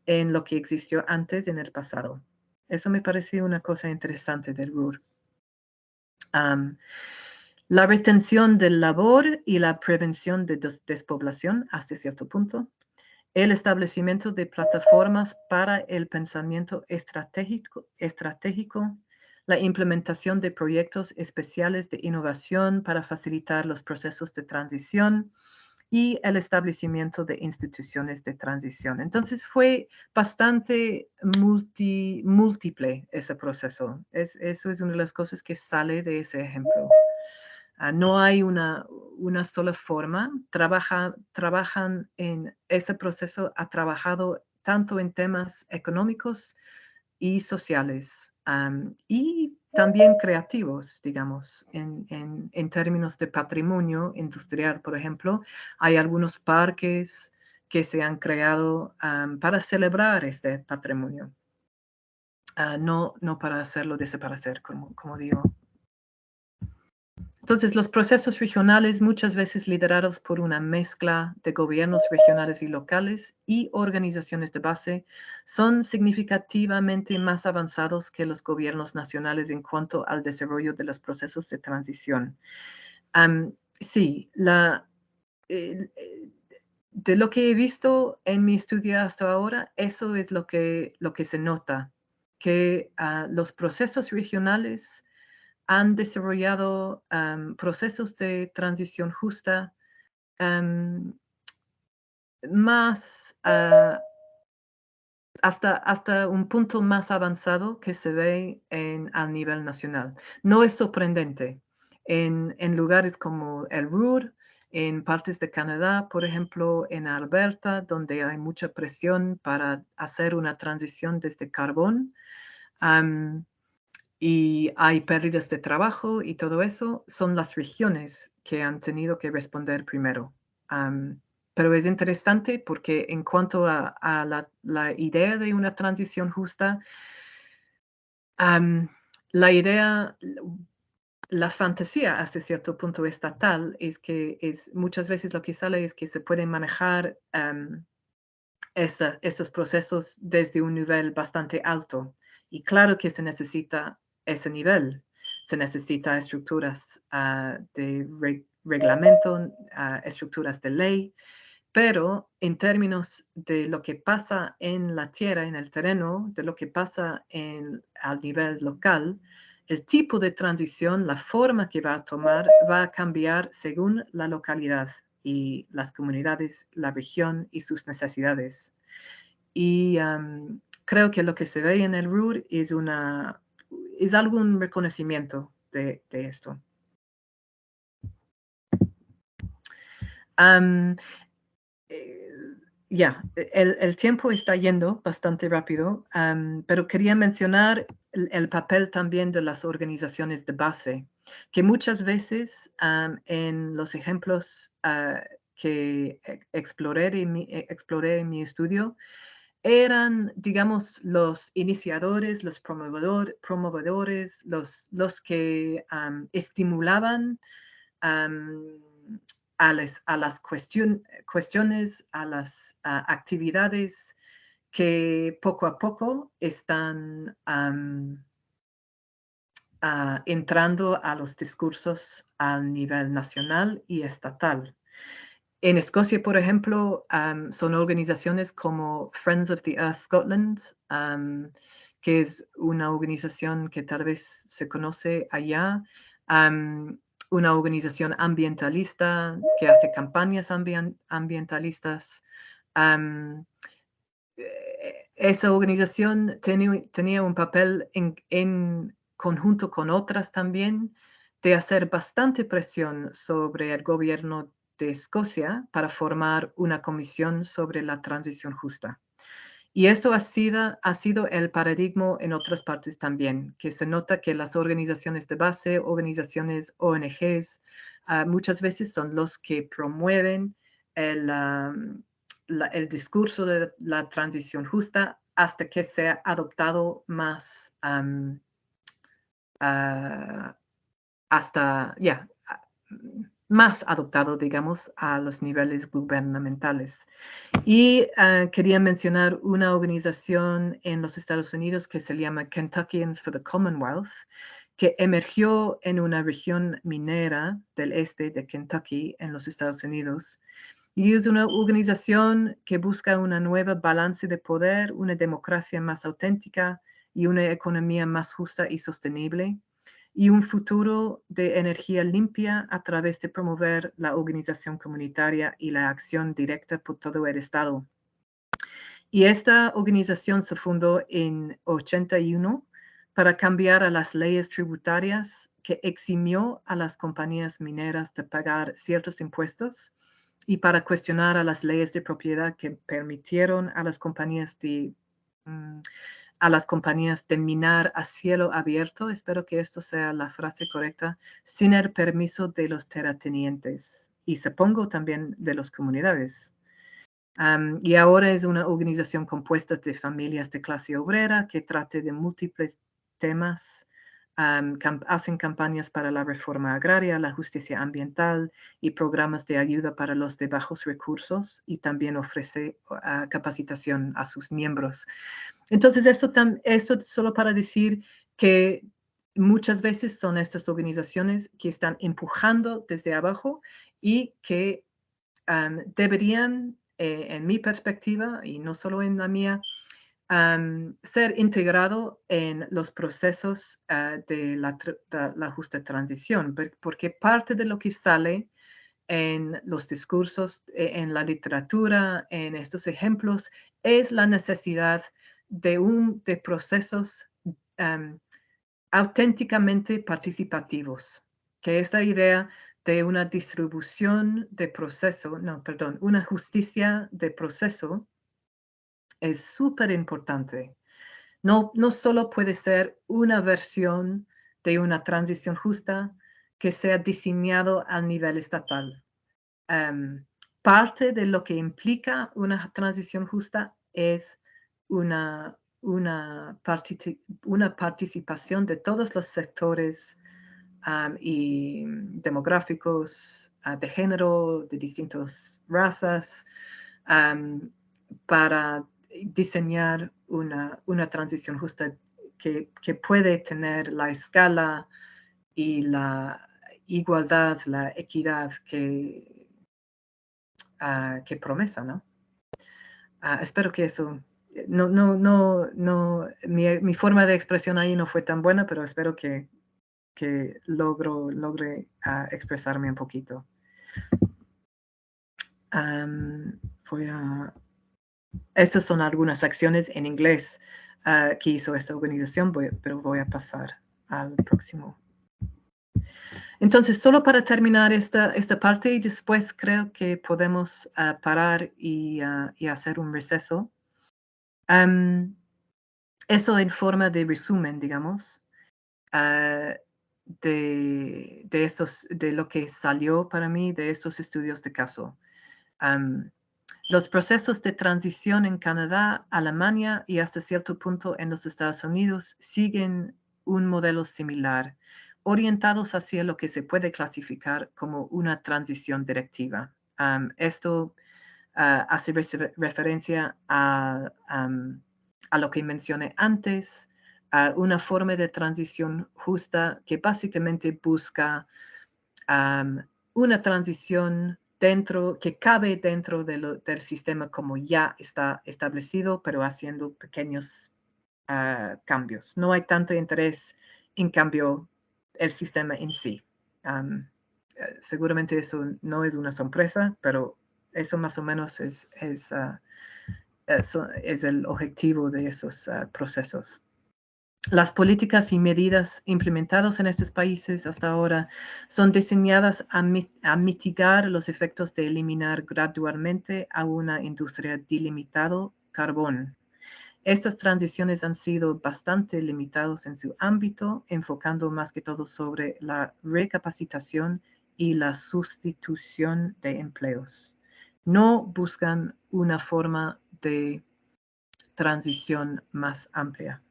en lo que existió antes en el pasado. Eso me pareció una cosa interesante del RUR. La retención del labor y la prevención de despoblación hasta cierto punto. El establecimiento de plataformas para el pensamiento estratégico, la implementación de proyectos especiales de innovación para facilitar los procesos de transición y el establecimiento de instituciones de transición. Entonces fue bastante múltiple ese proceso. Eso es una de las cosas que sale de ese ejemplo. No hay una sola forma. Trabajan en ese proceso, ha trabajado tanto en temas económicos y sociales y también creativos, digamos, en términos de patrimonio industrial, por ejemplo. Hay algunos parques que se han creado para celebrar este patrimonio, no para hacerlo desaparecer, como digo. Entonces, los procesos regionales, muchas veces liderados por una mezcla de gobiernos regionales y locales y organizaciones de base, son significativamente más avanzados que los gobiernos nacionales en cuanto al desarrollo de los procesos de transición. Sí, de lo que he visto en mi estudio hasta ahora, eso es lo que se nota, que los procesos regionales han desarrollado procesos de transición justa más hasta un punto más avanzado que se ve al nivel nacional. No es sorprendente. En lugares como el RUR, en partes de Canadá, por ejemplo, en Alberta, donde hay mucha presión para hacer una transición desde carbón, y hay pérdidas de trabajo y todo eso, son las regiones que han tenido que responder primero. Pero es interesante porque en cuanto a la idea de una transición justa, la idea, la fantasía hasta cierto punto estatal es que muchas veces lo que sale es que se pueden manejar estos procesos desde un nivel bastante alto. Y claro que se necesita ese nivel. Se necesita estructuras de reglamento, estructuras de ley, pero en términos de lo que pasa en la tierra, en el terreno, de lo que pasa al nivel local, el tipo de transición, la forma que va a tomar, va a cambiar según la localidad y las comunidades, la región y sus necesidades. Y creo que lo que se ve en el RUR es algún reconocimiento de esto. El tiempo está yendo bastante rápido, pero quería mencionar el papel también de las organizaciones de base, que muchas veces en los ejemplos que exploré en mi estudio, eran, digamos, los iniciadores, los promovedores, los que estimulaban a las cuestiones, a las actividades que poco a poco están entrando a los discursos a nivel nacional y estatal. En Escocia, por ejemplo, son organizaciones como Friends of the Earth Scotland, que es una organización que tal vez se conoce allá, una organización ambientalista que hace campañas ambientalistas. Esa organización tenía un papel en conjunto con otras también de hacer bastante presión sobre el gobierno de Escocia para formar una comisión sobre la transición justa. Y esto ha sido el paradigma en otras partes también, que se nota que las organizaciones de base, organizaciones ONGs, muchas veces son los que promueven el discurso de la transición justa hasta que sea adoptado más más adoptado, digamos, a los niveles gubernamentales. Y quería mencionar una organización en los Estados Unidos que se llama Kentuckians for the Commonwealth, que emergió en una región minera del este de Kentucky en los Estados Unidos. Y es una organización que busca una nueva balance de poder, una democracia más auténtica y una economía más justa y sostenible, y un futuro de energía limpia a través de promover la organización comunitaria y la acción directa por todo el Estado. Y esta organización se fundó en 81 para cambiar a las leyes tributarias que eximió a las compañías mineras de pagar ciertos impuestos y para cuestionar a las leyes de propiedad que permitieron a las compañías de minar a cielo abierto, espero que esto sea la frase correcta, sin el permiso de los terratenientes y supongo también de las comunidades. Y ahora es una organización compuesta de familias de clase obrera que trata de múltiples temas. Hacen campañas para la reforma agraria, la justicia ambiental y programas de ayuda para los de bajos recursos, y también ofrece capacitación a sus miembros. Entonces, esto solo para decir que muchas veces son estas organizaciones que están empujando desde abajo y que deberían, en mi perspectiva, y no solo en la mía, ser integrado en los procesos de la justa transición, porque parte de lo que sale en los discursos, en la literatura, en estos ejemplos, es la necesidad de procesos auténticamente participativos, que esta idea de una distribución de proceso, una justicia de proceso es súper importante. No solo puede ser una versión de una transición justa que sea diseñado a nivel estatal. Parte de lo que implica una transición justa es una participación de todos los sectores y demográficos, de género, de distintas razas, para diseñar una transición justa que puede tener la escala y la igualdad, la equidad que promesa, ¿no? Espero que eso, mi forma de expresión ahí no fue tan buena, pero espero que logre expresarme un poquito. Estas son algunas acciones en inglés que hizo esta organización, pero voy a pasar al próximo. Entonces, solo para terminar esta parte, y después creo que podemos parar y hacer un receso. Eso en forma de resumen, digamos, de lo que salió para mí de estos estudios de caso. Los procesos de transición en Canadá, Alemania y hasta cierto punto en los Estados Unidos siguen un modelo similar, orientados hacia lo que se puede clasificar como una transición directiva. Esto hace referencia a lo que mencioné antes, una forma de transición justa que básicamente busca una transición que cabe dentro del sistema como ya está establecido, pero haciendo pequeños cambios. No hay tanto interés en cambio el sistema en sí. Seguramente eso no es una sorpresa, pero eso más o menos es el objetivo de esos procesos. Las políticas y medidas implementadas en estos países hasta ahora son diseñadas a mitigar los efectos de eliminar gradualmente a una industria delimitado carbón. Estas transiciones han sido bastante limitadas en su ámbito, enfocando más que todo sobre la recapacitación y la sustitución de empleos. No buscan una forma de transición más amplia.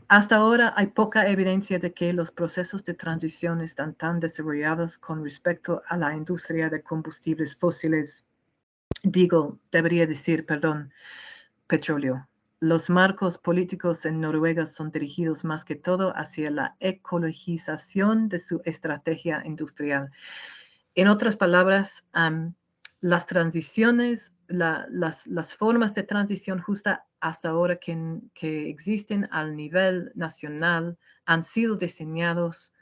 Hasta ahora hay poca evidencia de que los procesos de transición están tan desarrollados con respecto a la industria de combustibles fósiles. Debería decir, petróleo. Los marcos políticos en Noruega son dirigidos más que todo hacia la ecologización de su estrategia industrial. En otras palabras, las transiciones, las formas de transición justa hasta ahora que existen al nivel nacional han sido diseñados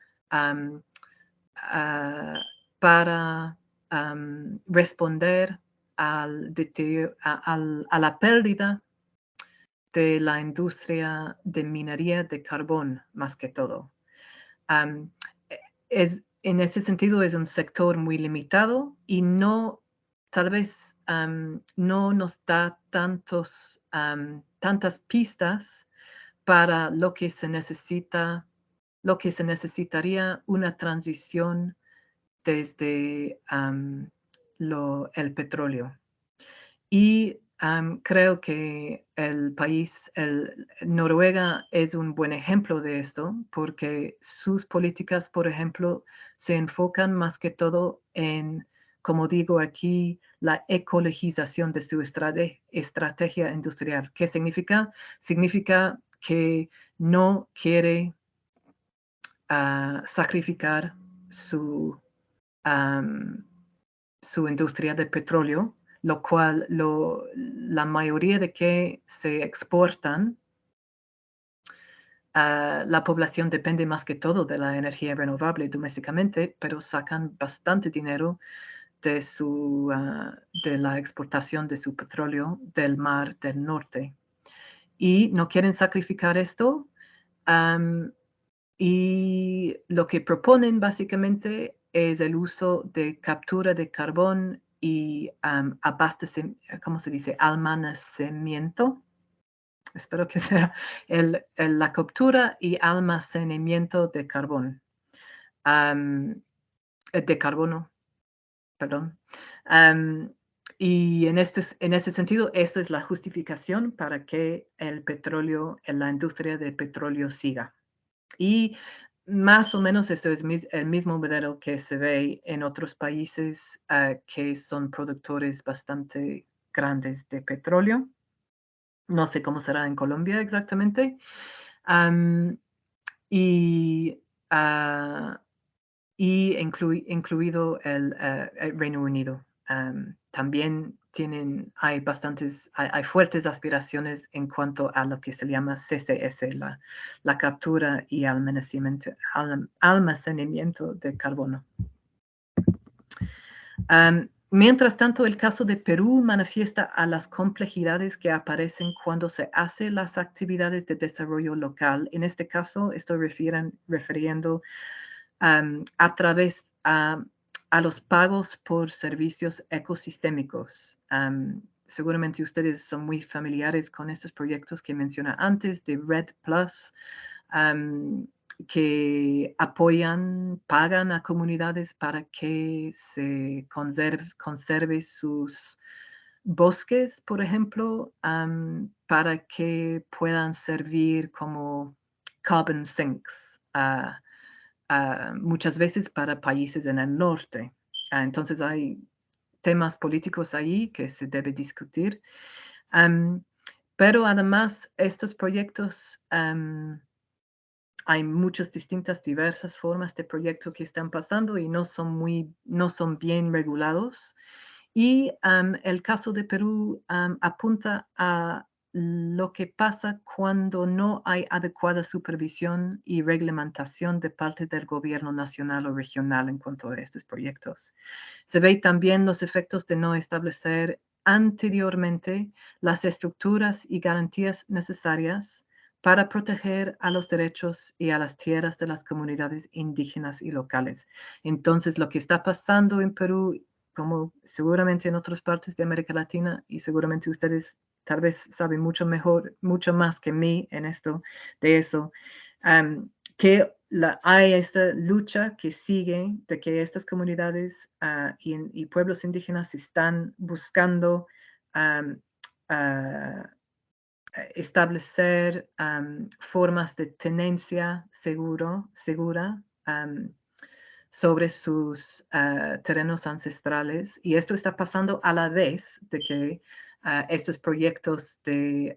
para responder a la pérdida de la industria de minería de carbón, más que todo. En ese sentido, es un sector muy limitado y tal vez no nos da tantas pistas para lo que se necesitaría una transición desde el petróleo. Y creo que Noruega es un buen ejemplo de esto, porque sus políticas, por ejemplo, se enfocan más que todo en, como digo aquí, la ecologización de su estrategia industrial. ¿Qué significa? Significa que no quiere sacrificar su industria de petróleo, lo cual la mayoría de que se exportan, la población depende más que todo de la energía renovable domésticamente, pero sacan bastante dinero de la exportación de su petróleo del mar del norte. Y no quieren sacrificar esto. Y lo que proponen básicamente es el uso de captura de carbón y ¿cómo se dice? Almacenamiento. Espero que sea la captura y almacenamiento de carbón. De carbono, perdón. Y en ese sentido, esta es la justificación para que la industria de petróleo siga. Y más o menos esto es el mismo modelo que se ve en otros países que son productores bastante grandes de petróleo. No sé cómo será en Colombia exactamente. Incluido el Reino Unido. También hay fuertes aspiraciones en cuanto a lo que se llama CCS, la captura y almacenamiento de carbono. Mientras tanto, el caso de Perú manifiesta a las complejidades que aparecen cuando se hacen las actividades de desarrollo local. En este caso, estoy refiriendo a través a los pagos por servicios ecosistémicos. Seguramente ustedes son muy familiares con estos proyectos que mencioné antes de Red Plus, que pagan a comunidades para que se conserve sus bosques, por ejemplo, para que puedan servir como carbon sinks, muchas veces para países en el norte. Entonces hay temas políticos ahí que se debe discutir. Pero además, estos proyectos, hay muchas diversas formas de proyecto que están pasando y no son bien regulados. Y el caso de Perú apunta a lo que pasa cuando no hay adecuada supervisión y reglamentación de parte del gobierno nacional o regional en cuanto a estos proyectos. Se ve también los efectos de no establecer anteriormente las estructuras y garantías necesarias para proteger a los derechos y a las tierras de las comunidades indígenas y locales. Entonces, lo que está pasando en Perú, como seguramente en otras partes de América Latina, y seguramente ustedes tal vez saben mucho mejor, mucho más que mí en esto, de eso, que hay esta lucha que sigue de que estas comunidades y pueblos indígenas están buscando establecer formas de tenencia segura sobre sus terrenos ancestrales. Y esto está pasando a la vez de que estos proyectos de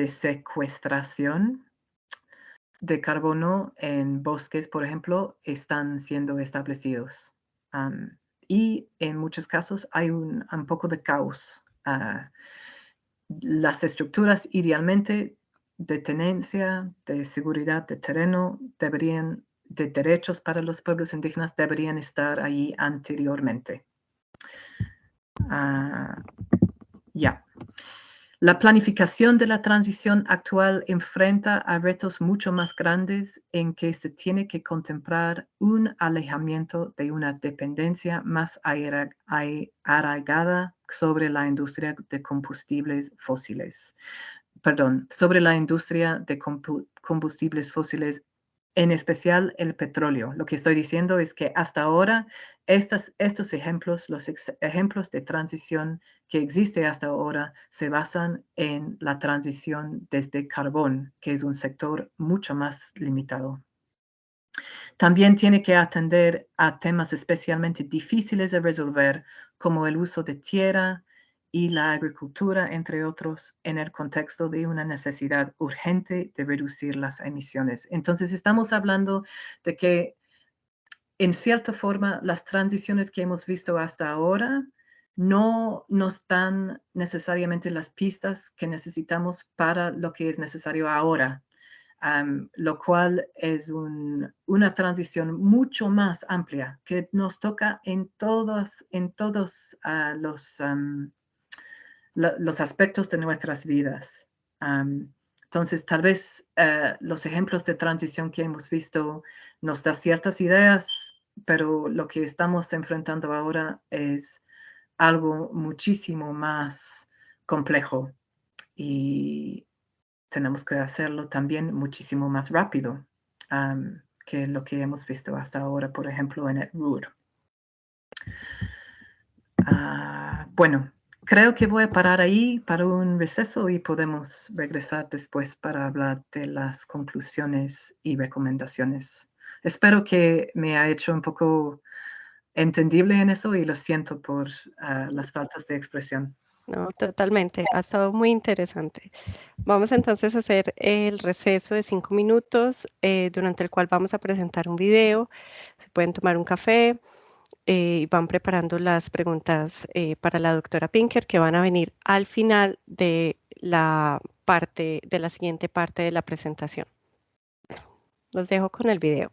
secuestración de carbono en bosques, por ejemplo, están siendo establecidos. Y en muchos casos hay un poco de caos. Las estructuras idealmente de tenencia, de seguridad de terreno, de derechos para los pueblos indígenas deberían estar ahí anteriormente. Ya. La planificación de la transición actual enfrenta a retos mucho más grandes en que se tiene que contemplar un alejamiento de una dependencia más arraigada sobre la industria de combustibles fósiles. Perdón, sobre la industria de combustibles fósiles, en especial el petróleo. Lo que estoy diciendo es que hasta ahora estos ejemplos, los ejemplos de transición que existe hasta ahora, se basan en la transición desde carbón, que es un sector mucho más limitado. También tiene que atender a temas especialmente difíciles de resolver, como el uso de tierra y la agricultura, entre otros, en el contexto de una necesidad urgente de reducir las emisiones. Entonces, estamos hablando de que, en cierta forma, las transiciones que hemos visto hasta ahora no nos dan necesariamente las pistas que necesitamos para lo que es necesario ahora. Lo cual es una transición mucho más amplia que nos toca en todos los aspectos de nuestras vidas. Entonces, tal vez los ejemplos de transición que hemos visto nos dan ciertas ideas, pero lo que estamos enfrentando ahora es algo muchísimo más complejo y tenemos que hacerlo también muchísimo más rápido que lo que hemos visto hasta ahora, por ejemplo, en el RUR. Bueno, creo que voy a parar ahí para un receso y podemos regresar después para hablar de las conclusiones y recomendaciones. Espero que me haya hecho un poco entendible en eso y lo siento por las faltas de expresión. No, totalmente. Ha estado muy interesante. Vamos entonces a hacer el receso de 5 minutos, durante el cual vamos a presentar un video. Se pueden tomar un café y van preparando las preguntas para la doctora Pinker, que van a venir al final de la siguiente parte de la presentación. Los dejo con el video.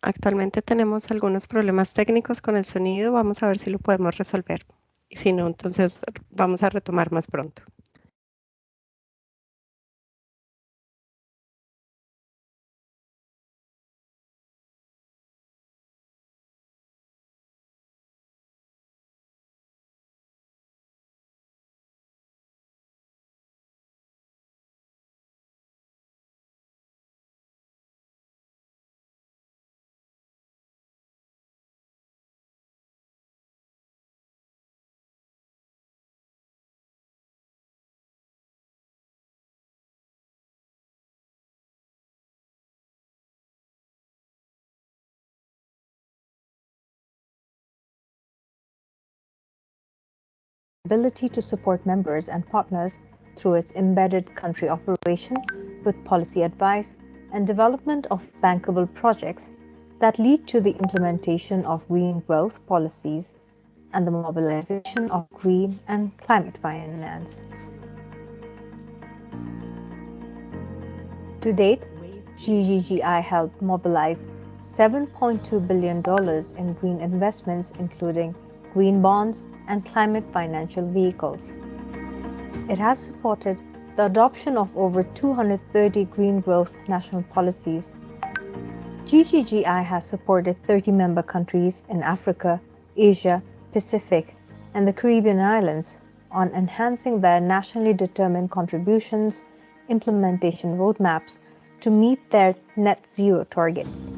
Actualmente tenemos algunos problemas técnicos con el sonido. Vamos a ver si lo podemos resolver. Y si no, entonces vamos a retomar más pronto. Ability to support members and partners through its embedded country operation with policy advice and development of bankable projects that lead to the implementation of green growth policies and the mobilization of green and climate finance. To date, GGGI helped mobilize $7.2 billion in green investments, including green bonds and climate financial vehicles. It has supported the adoption of over 230 green growth national policies. GGGI has supported 30 member countries in Africa, Asia, Pacific, and the Caribbean islands on enhancing their nationally determined contributions, implementation roadmaps to meet their net zero targets.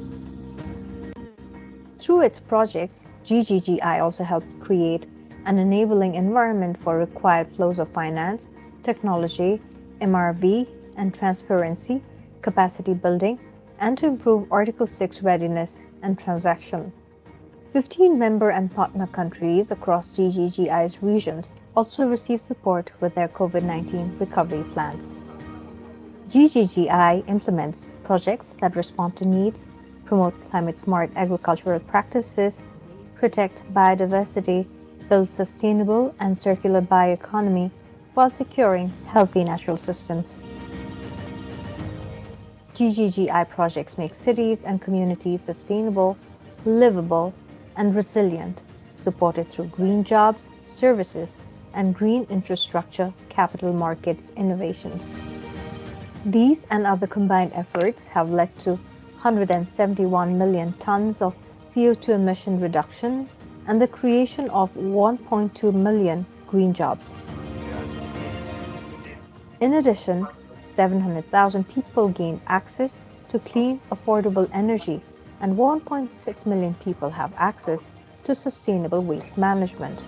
Through its projects, GGGI also helped create an enabling environment for required flows of finance, technology, MRV, and transparency, capacity building, and to improve Article 6 readiness and transaction. 15 member and partner countries across GGGI's regions also receive support with their COVID-19 recovery plans. GGGI implements projects that respond to needs, promote climate-smart agricultural practices, protect biodiversity, build sustainable and circular bioeconomy while securing healthy natural systems. GGGI projects make cities and communities sustainable, livable, and resilient, supported through green jobs, services, and green infrastructure capital markets innovations. These and other combined efforts have led to 171 million tons of CO2 emission reduction and the creation of 1.2 million green jobs. In addition, 700,000 people gained access to clean, affordable energy, and 1.6 million people have access to sustainable waste management.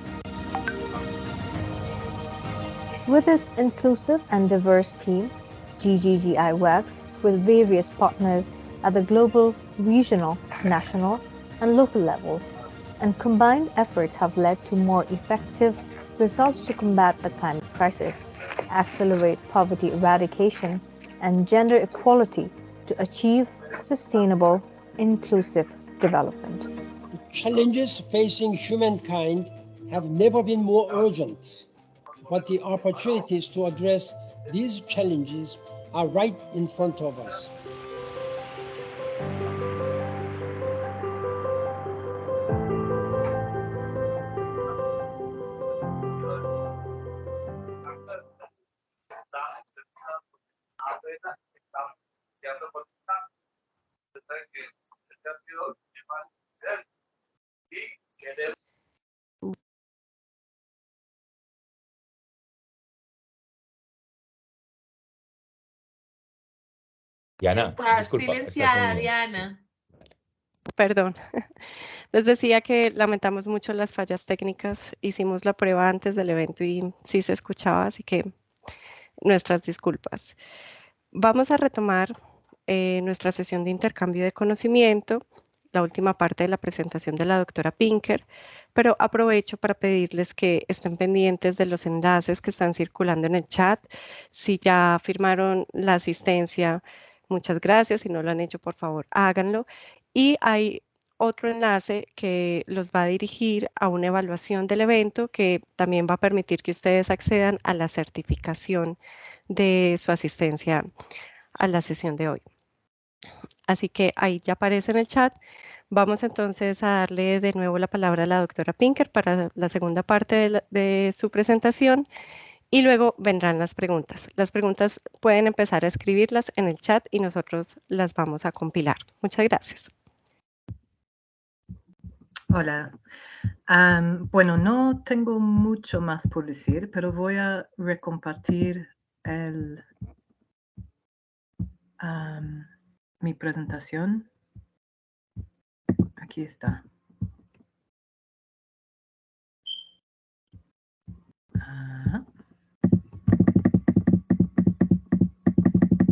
With its inclusive and diverse team, GGGI works with various partners at the global, regional, national, and local levels, and combined efforts have led to more effective results to combat the climate crisis, accelerate poverty eradication, and gender equality to achieve sustainable, inclusive development. The challenges facing humankind have never been more urgent, but the opportunities to address these challenges are right in front of us. Diana, Está disculpa, silenciada, sí. Diana. Perdón. Les decía que lamentamos mucho las fallas técnicas. Hicimos la prueba antes del evento y sí se escuchaba, así que nuestras disculpas. Vamos a retomar nuestra sesión de intercambio de conocimiento, la última parte de la presentación de la doctora Pinker, pero aprovecho para pedirles que estén pendientes de los enlaces que están circulando en el chat. Si ya firmaron la asistencia, muchas gracias. Si no lo han hecho, por favor, háganlo. Y hay otro enlace que los va a dirigir a una evaluación del evento que también va a permitir que ustedes accedan a la certificación de su asistencia a la sesión de hoy. Así que ahí ya aparece en el chat. Vamos entonces a darle de nuevo la palabra a la doctora Pinker para la segunda parte de su presentación y luego vendrán las preguntas. Las preguntas pueden empezar a escribirlas en el chat y nosotros las vamos a compilar. Muchas gracias. Hola. Bueno, no tengo mucho más por decir, pero voy a recompartir mi presentación. Aquí está.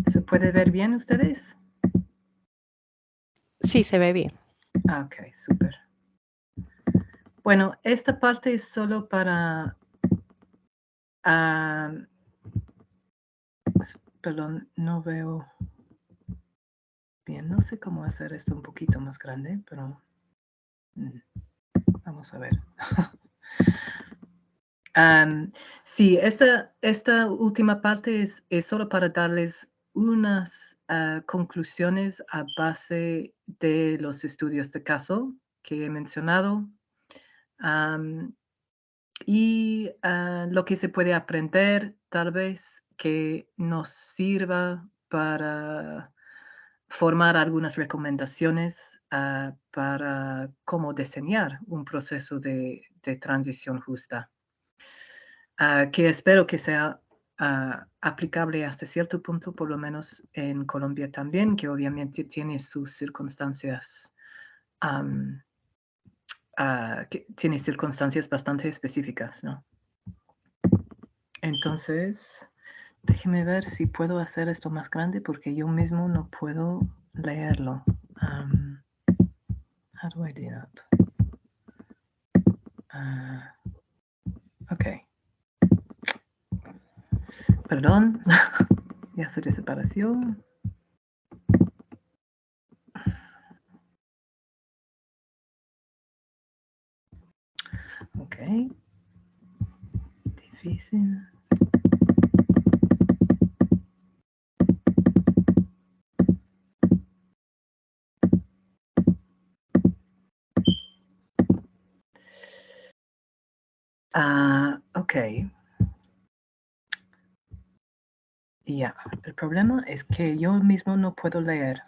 ¿Se puede ver bien ustedes? Sí, se ve bien. Ok, súper. Bueno, esta parte es solo para... perdón, no veo bien. No sé cómo hacer esto un poquito más grande, pero vamos a ver. Sí, esta última parte es solo para darles unas conclusiones a base de los estudios de caso que he mencionado y lo que se puede aprender, tal vez, que nos sirva para formar algunas recomendaciones para cómo diseñar un proceso de transición justa. Que espero que sea aplicable hasta cierto punto, por lo menos en Colombia también, que obviamente tiene sus circunstancias, que tiene circunstancias bastante específicas, ¿no? Entonces, déjeme ver si puedo hacer esto más grande porque yo mismo no puedo leerlo. How do I do that? Ok. Perdón, ya se desapareció. Ok. Difícil. Ok. Ya, el problema es que yo mismo no puedo leer.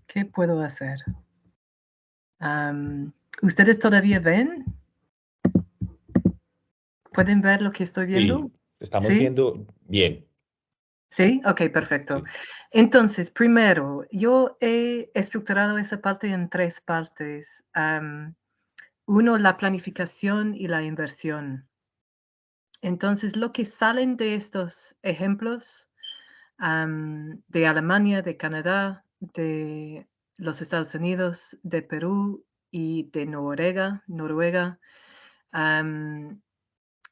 ¿Qué puedo hacer? ¿Ustedes todavía ven? ¿Pueden ver lo que estoy viendo? Sí, estamos viendo bien. ¿Sí? Ok, perfecto. Sí. Entonces, primero, yo he estructurado esa parte en 3 partes. Uno, la planificación y la inversión. Entonces, lo que salen de estos ejemplos de Alemania, de Canadá, de los Estados Unidos, de Perú y de Noruega,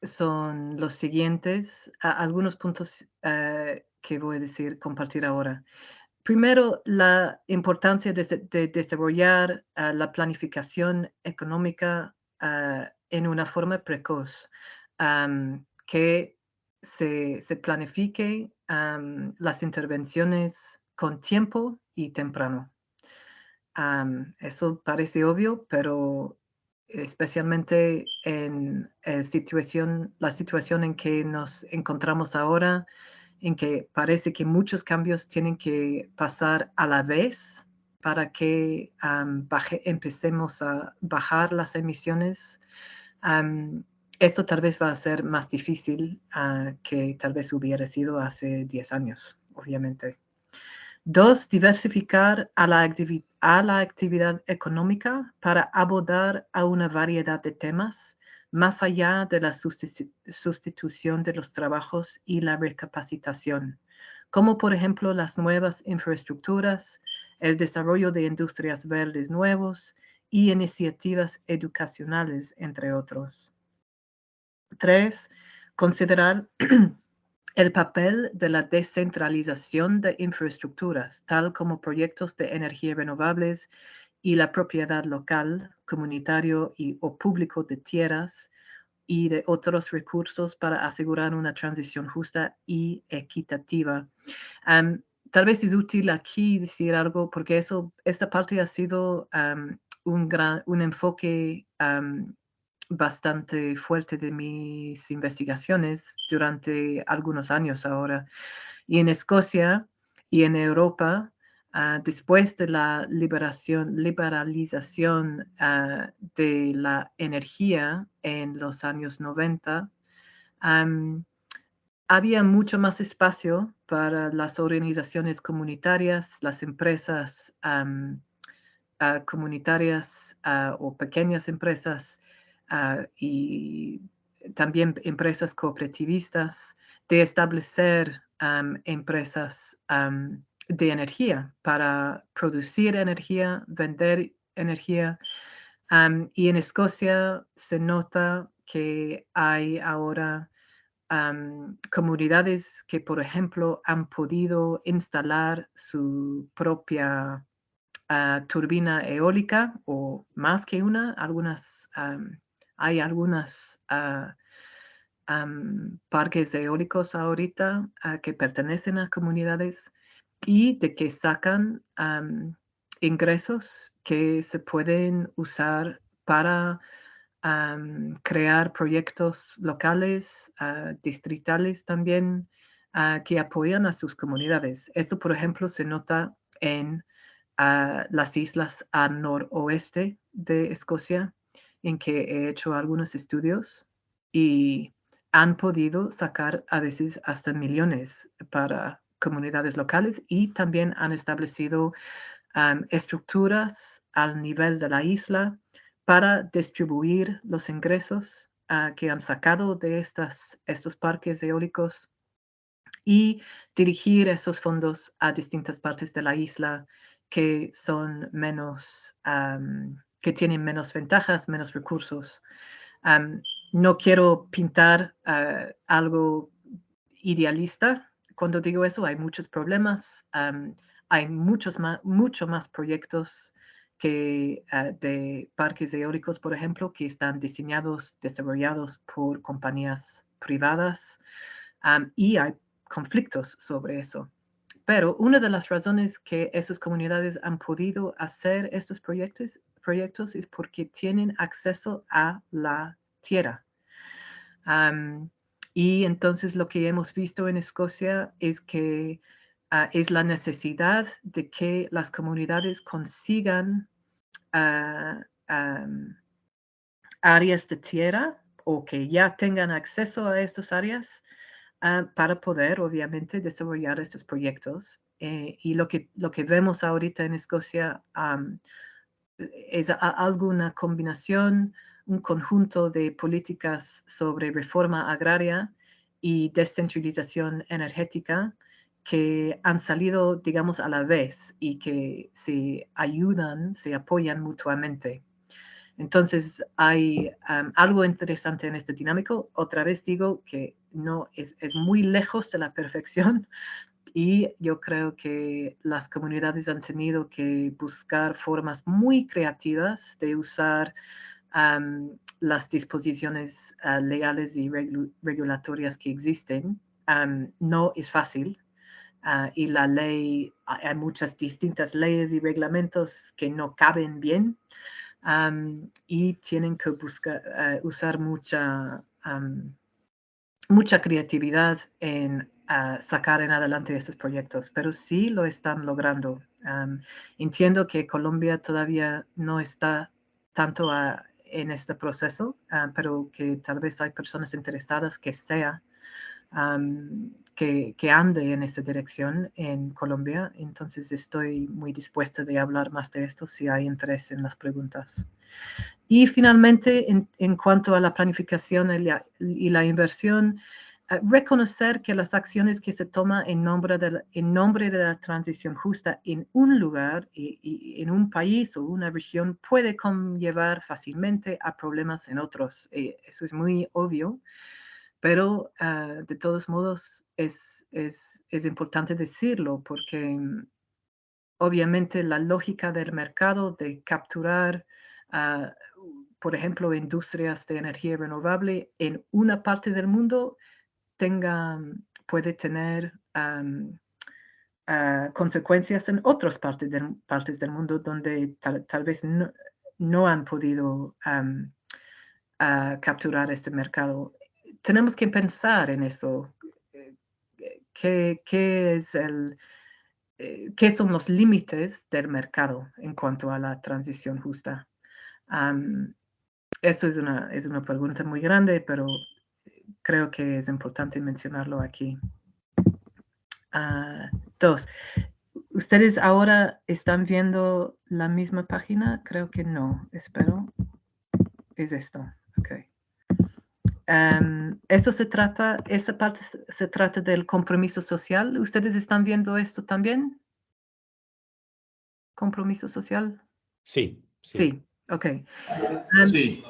son los siguientes, algunos puntos que voy a compartir ahora. Primero, la importancia de desarrollar la planificación económica en una forma precoz, que se planifique las intervenciones con tiempo y temprano. Eso parece obvio, pero especialmente en la situación en que nos encontramos ahora, en que parece que muchos cambios tienen que pasar a la vez para que empecemos a bajar las emisiones. Esto tal vez va a ser más difícil que tal vez hubiera sido hace 10 años, obviamente. 2, diversificar a la actividad económica para abordar a una variedad de temas más allá de la sustitución de los trabajos y la recapacitación, como por ejemplo las nuevas infraestructuras, el desarrollo de industrias verdes nuevos y iniciativas educacionales, entre otros. 3, considerar el papel de la descentralización de infraestructuras, tal como proyectos de energía renovables y la propiedad local, comunitario o público de tierras y de otros recursos para asegurar una transición justa y equitativa. tal vez es útil aquí decir algo, porque esta parte ha sido un enfoque bastante fuerte de mis investigaciones durante algunos años ahora. Y en Escocia y en Europa, después de la liberalización de la energía en los años 90, había mucho más espacio para las organizaciones comunitarias, las empresas comunitarias o pequeñas empresas y también empresas cooperativistas de establecer empresas de energía para producir energía, vender energía. Y en Escocia se nota que hay ahora comunidades que, por ejemplo, han podido instalar su propia turbina eólica o más que una. Hay algunas parques eólicos ahorita que pertenecen a comunidades y de que sacan ingresos que se pueden usar para crear proyectos locales, distritales también, que apoyan a sus comunidades. Esto, por ejemplo, se nota en las islas al noroeste de Escocia, en que he hecho algunos estudios y han podido sacar a veces hasta millones para comunidades locales y también han establecido estructuras al nivel de la isla para distribuir los ingresos que han sacado de estos parques eólicos y dirigir esos fondos a distintas partes de la isla que son menos, que tienen menos ventajas, menos recursos. No quiero pintar algo idealista. Cuando digo eso, hay muchos problemas. Hay mucho más proyectos que de parques eólicos, por ejemplo, que están diseñados, desarrollados por compañías privadas. Y hay conflictos sobre eso. Pero una de las razones que esas comunidades han podido hacer estos proyectos es porque tienen acceso a la tierra. Y entonces lo que hemos visto en Escocia es que es la necesidad de que las comunidades consigan áreas de tierra o que ya tengan acceso a estas áreas para poder, obviamente, desarrollar estos proyectos. Y lo que vemos ahorita en Escocia es alguna combinación, un conjunto de políticas sobre reforma agraria y descentralización energética que han salido, digamos, a la vez y que se ayudan, se apoyan mutuamente. Entonces, hay algo interesante en este dinámico. Otra vez digo que no es muy lejos de la perfección y yo creo que las comunidades han tenido que buscar formas muy creativas de usar las disposiciones legales y regulatorias que existen. No es fácil. Y la ley, hay muchas distintas leyes y reglamentos que no caben bien. Y tienen que usar mucha creatividad en sacar en adelante estos proyectos, pero sí lo están logrando. Entiendo que Colombia todavía no está tanto en este proceso, pero que tal vez hay personas interesadas que que ande en esa dirección en Colombia. Entonces estoy muy dispuesta de hablar más de esto si hay interés en las preguntas. Y finalmente, en cuanto a la planificación y la inversión, reconocer que las acciones que se toman en nombre de la transición justa en un lugar y en un país o una región puede conllevar fácilmente a problemas en otros. Eso es muy obvio. Pero de todos modos es importante decirlo porque obviamente la lógica del mercado de capturar, por ejemplo, industrias de energía renovable en una parte del mundo puede tener consecuencias en otras partes del mundo donde tal vez no han podido capturar este mercado. Tenemos que pensar en eso. ¿Qué son los límites del mercado en cuanto a la transición justa? Esto es una pregunta muy grande, pero creo que es importante mencionarlo aquí. 2. ¿Ustedes ahora están viendo la misma página? Creo que no. Espero. Es esto. Ok. Esta parte se trata del compromiso social. ¿Ustedes están viendo esto también? ¿Compromiso social? Sí. Sí, ok. Sí.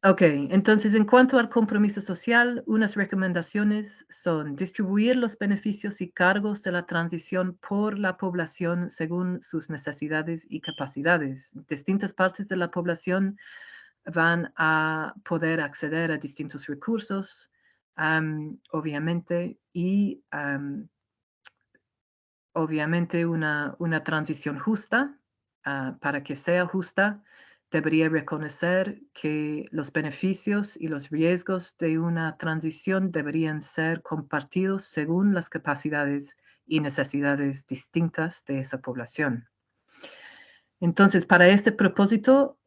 Ok, entonces en cuanto al compromiso social, unas recomendaciones son distribuir los beneficios y cargos de la transición por la población según sus necesidades y capacidades. Distintas partes de la población van a poder acceder a distintos recursos, obviamente, y obviamente una transición justa. Para que sea justa, debería reconocer que los beneficios y los riesgos de una transición deberían ser compartidos según las capacidades y necesidades distintas de esa población. Entonces, para este propósito,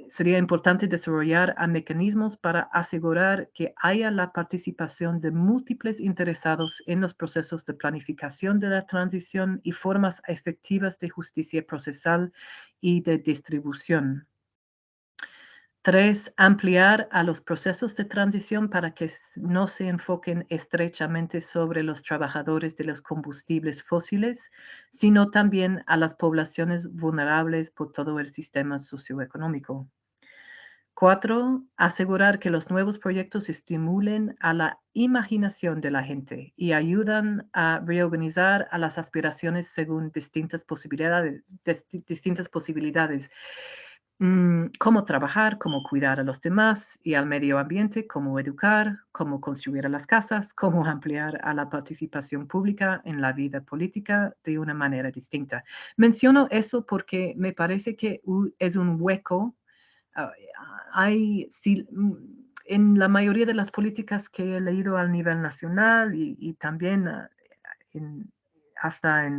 sería importante desarrollar mecanismos para asegurar que haya la participación de múltiples interesados en los procesos de planificación de la transición y formas efectivas de justicia procesal y de distribución. 3. Ampliar a los procesos de transición para que no se enfoquen estrechamente sobre los trabajadores de los combustibles fósiles, sino también a las poblaciones vulnerables por todo el sistema socioeconómico. 4. Asegurar que los nuevos proyectos estimulen a la imaginación de la gente y ayudan a reorganizar a las aspiraciones según distintas posibilidades. Cómo trabajar, cómo cuidar a los demás y al medio ambiente, cómo educar, cómo construir las casas, cómo ampliar a la participación pública en la vida política de una manera distinta. Menciono eso porque me parece que es un hueco. En la mayoría de las políticas que he leído al nivel nacional y también hasta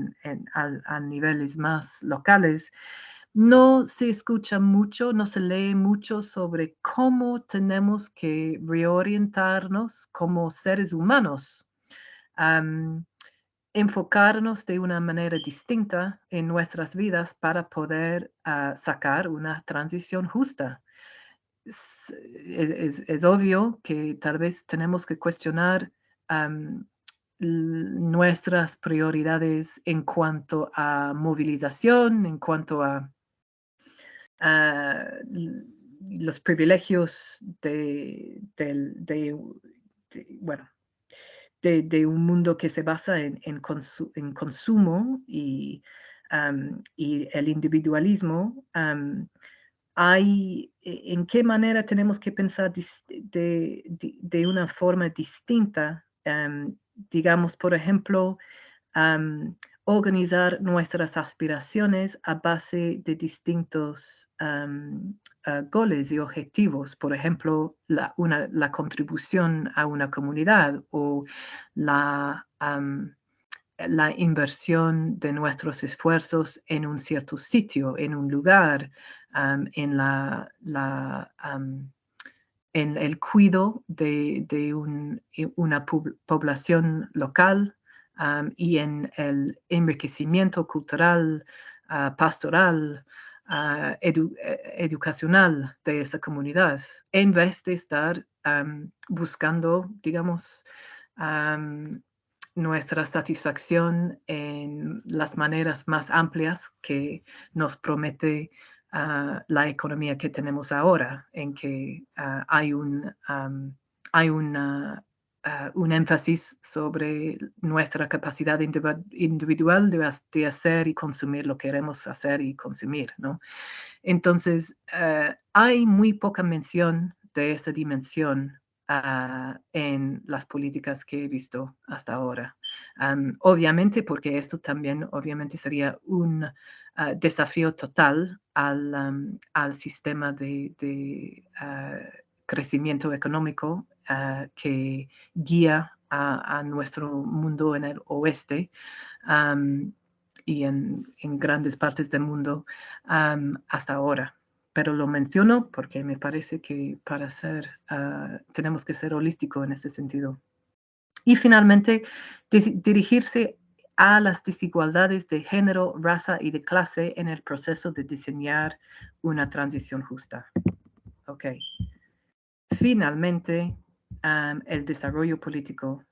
a niveles más locales, no se escucha mucho, no se lee mucho sobre cómo tenemos que reorientarnos como seres humanos, enfocarnos de una manera distinta en nuestras vidas para poder sacar una transición justa. Es obvio que tal vez tenemos que cuestionar nuestras prioridades en cuanto a movilización, en cuanto a los privilegios de un mundo que se basa en consumo y el individualismo. ¿En qué manera tenemos que pensar de una forma distinta? Digamos, por ejemplo, organizar nuestras aspiraciones a base de distintos goles y objetivos. Por ejemplo, la contribución a una comunidad o la inversión de nuestros esfuerzos en un cierto sitio, en un lugar, en el cuidado de una población local y en el enriquecimiento cultural, pastoral, educacional de esa comunidad, en vez de estar buscando, digamos, nuestra satisfacción en las maneras más amplias que nos promete la economía que tenemos ahora, en que hay un énfasis sobre nuestra capacidad individual de hacer y consumir lo que queremos hacer y consumir, ¿no? Entonces, hay muy poca mención de esa dimensión en las políticas que he visto hasta ahora. Obviamente, porque esto también obviamente sería un desafío total al sistema de crecimiento económico que guía a nuestro mundo en el oeste y en grandes partes del mundo hasta ahora. Pero lo menciono porque me parece que tenemos que ser holísticos en ese sentido. Y finalmente, dirigirse a las desigualdades de género, raza y de clase en el proceso de diseñar una transición justa. Ok. Finalmente, el desarrollo político.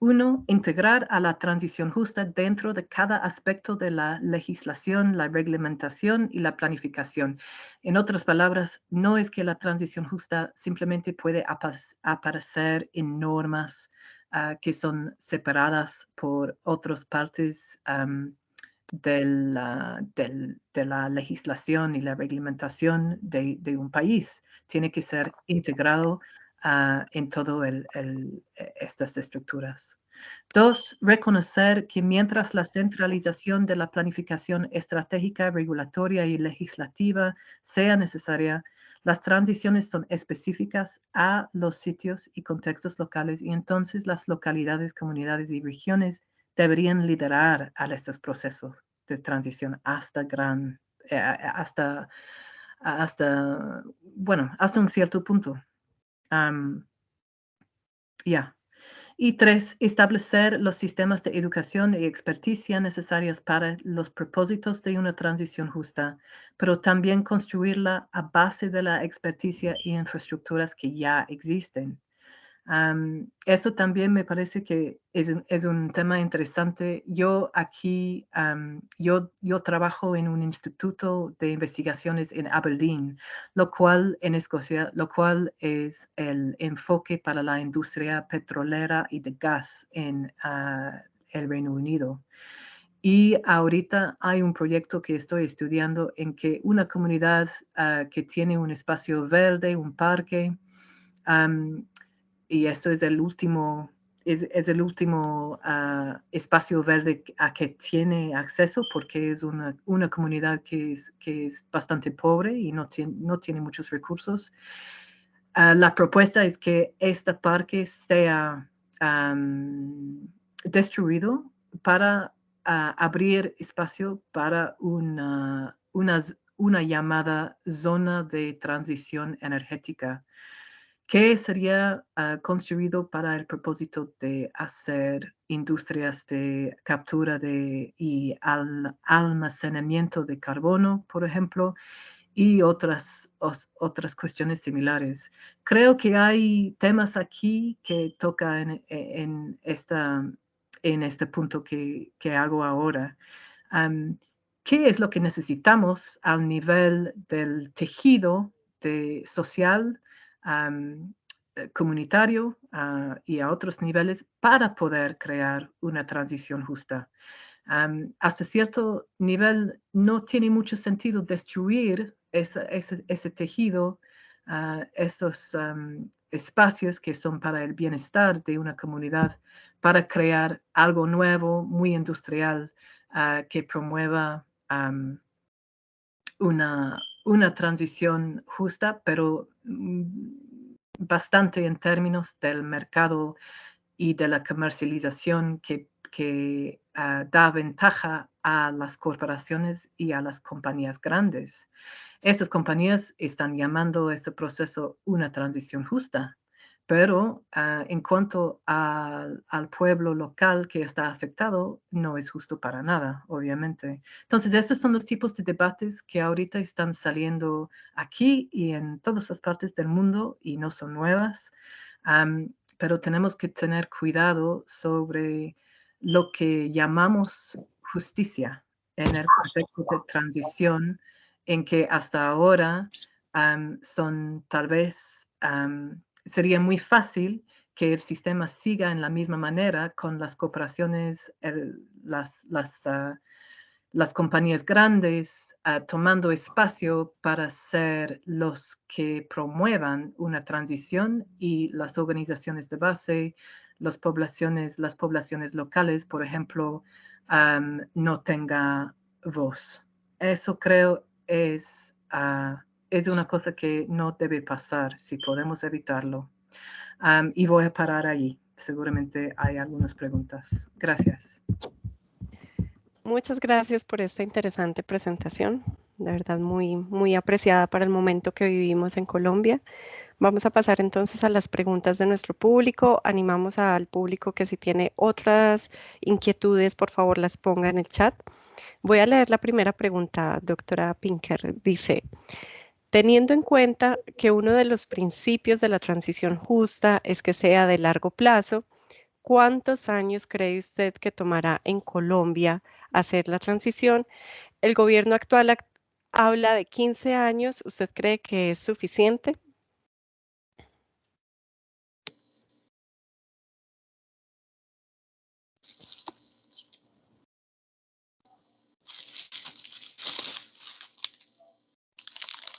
Uno, integrar a la transición justa dentro de cada aspecto de la legislación, la reglamentación y la planificación. En otras palabras, no es que la transición justa simplemente puede aparecer en normas que son separadas por otras partes de la legislación y la reglamentación de un país. Tiene que ser integrado en todas estas estructuras. 2, reconocer que mientras la centralización de la planificación estratégica, regulatoria y legislativa sea necesaria, las transiciones son específicas a los sitios y contextos locales y entonces las localidades, comunidades y regiones deberían liderar a estos procesos de transición hasta un cierto punto. Y 3, establecer los sistemas de educación y experticia necesarias para los propósitos de una transición justa, pero también construirla a base de la experticia y infraestructuras que ya existen. Eso también me parece que es un tema interesante. Yo aquí, yo trabajo en un instituto de investigaciones en Aberdeen, en Escocia, lo cual es el enfoque para la industria petrolera y de gas en el Reino Unido. Y ahorita hay un proyecto que estoy estudiando en que una comunidad que tiene un espacio verde, un parque, y esto es el último espacio verde a que tiene acceso porque es una comunidad que es bastante pobre y no tiene muchos recursos. La propuesta es que este parque sea destruido para abrir espacio para una llamada zona de transición energética, que sería construido para el propósito de hacer industrias de captura y almacenamiento de carbono, por ejemplo, y otras cuestiones similares. Creo que hay temas aquí que toca en este punto que hago ahora. ¿Qué es lo que necesitamos al nivel del tejido social, comunitario y a otros niveles para poder crear una transición justa? Hasta cierto nivel no tiene mucho sentido destruir ese tejido, esos espacios que son para el bienestar de una comunidad, para crear algo nuevo, muy industrial, que promueva una transición justa, pero bastante en términos del mercado y de la comercialización que da ventaja a las corporaciones y a las compañías grandes. Estas compañías están llamando a ese proceso una transición justa, pero en cuanto al pueblo local que está afectado, no es justo para nada, obviamente. Entonces, estos son los tipos de debates que ahorita están saliendo aquí y en todas las partes del mundo y no son nuevas. Pero tenemos que tener cuidado sobre lo que llamamos justicia en el contexto de transición, en que hasta ahora son tal vez, sería muy fácil que el sistema siga en la misma manera con las corporaciones, las compañías grandes tomando espacio para ser los que promuevan una transición y las organizaciones de base, las poblaciones locales, por ejemplo, no tenga voz. Eso creo es una cosa que no debe pasar si podemos evitarlo. Y voy a parar ahí. Seguramente hay algunas preguntas. Gracias. Muchas gracias por esta interesante presentación. De verdad, muy apreciada para el momento que vivimos en Colombia. Vamos a pasar entonces a las preguntas de nuestro público. Animamos al público que si tiene otras inquietudes, por favor, las ponga en el chat. Voy a leer la primera pregunta, doctora Pinker. Dice, teniendo en cuenta que uno de los principios de la transición justa es que sea de largo plazo, ¿cuántos años cree usted que tomará en Colombia hacer la transición? El gobierno actual habla de 15 años. ¿Usted cree que es suficiente?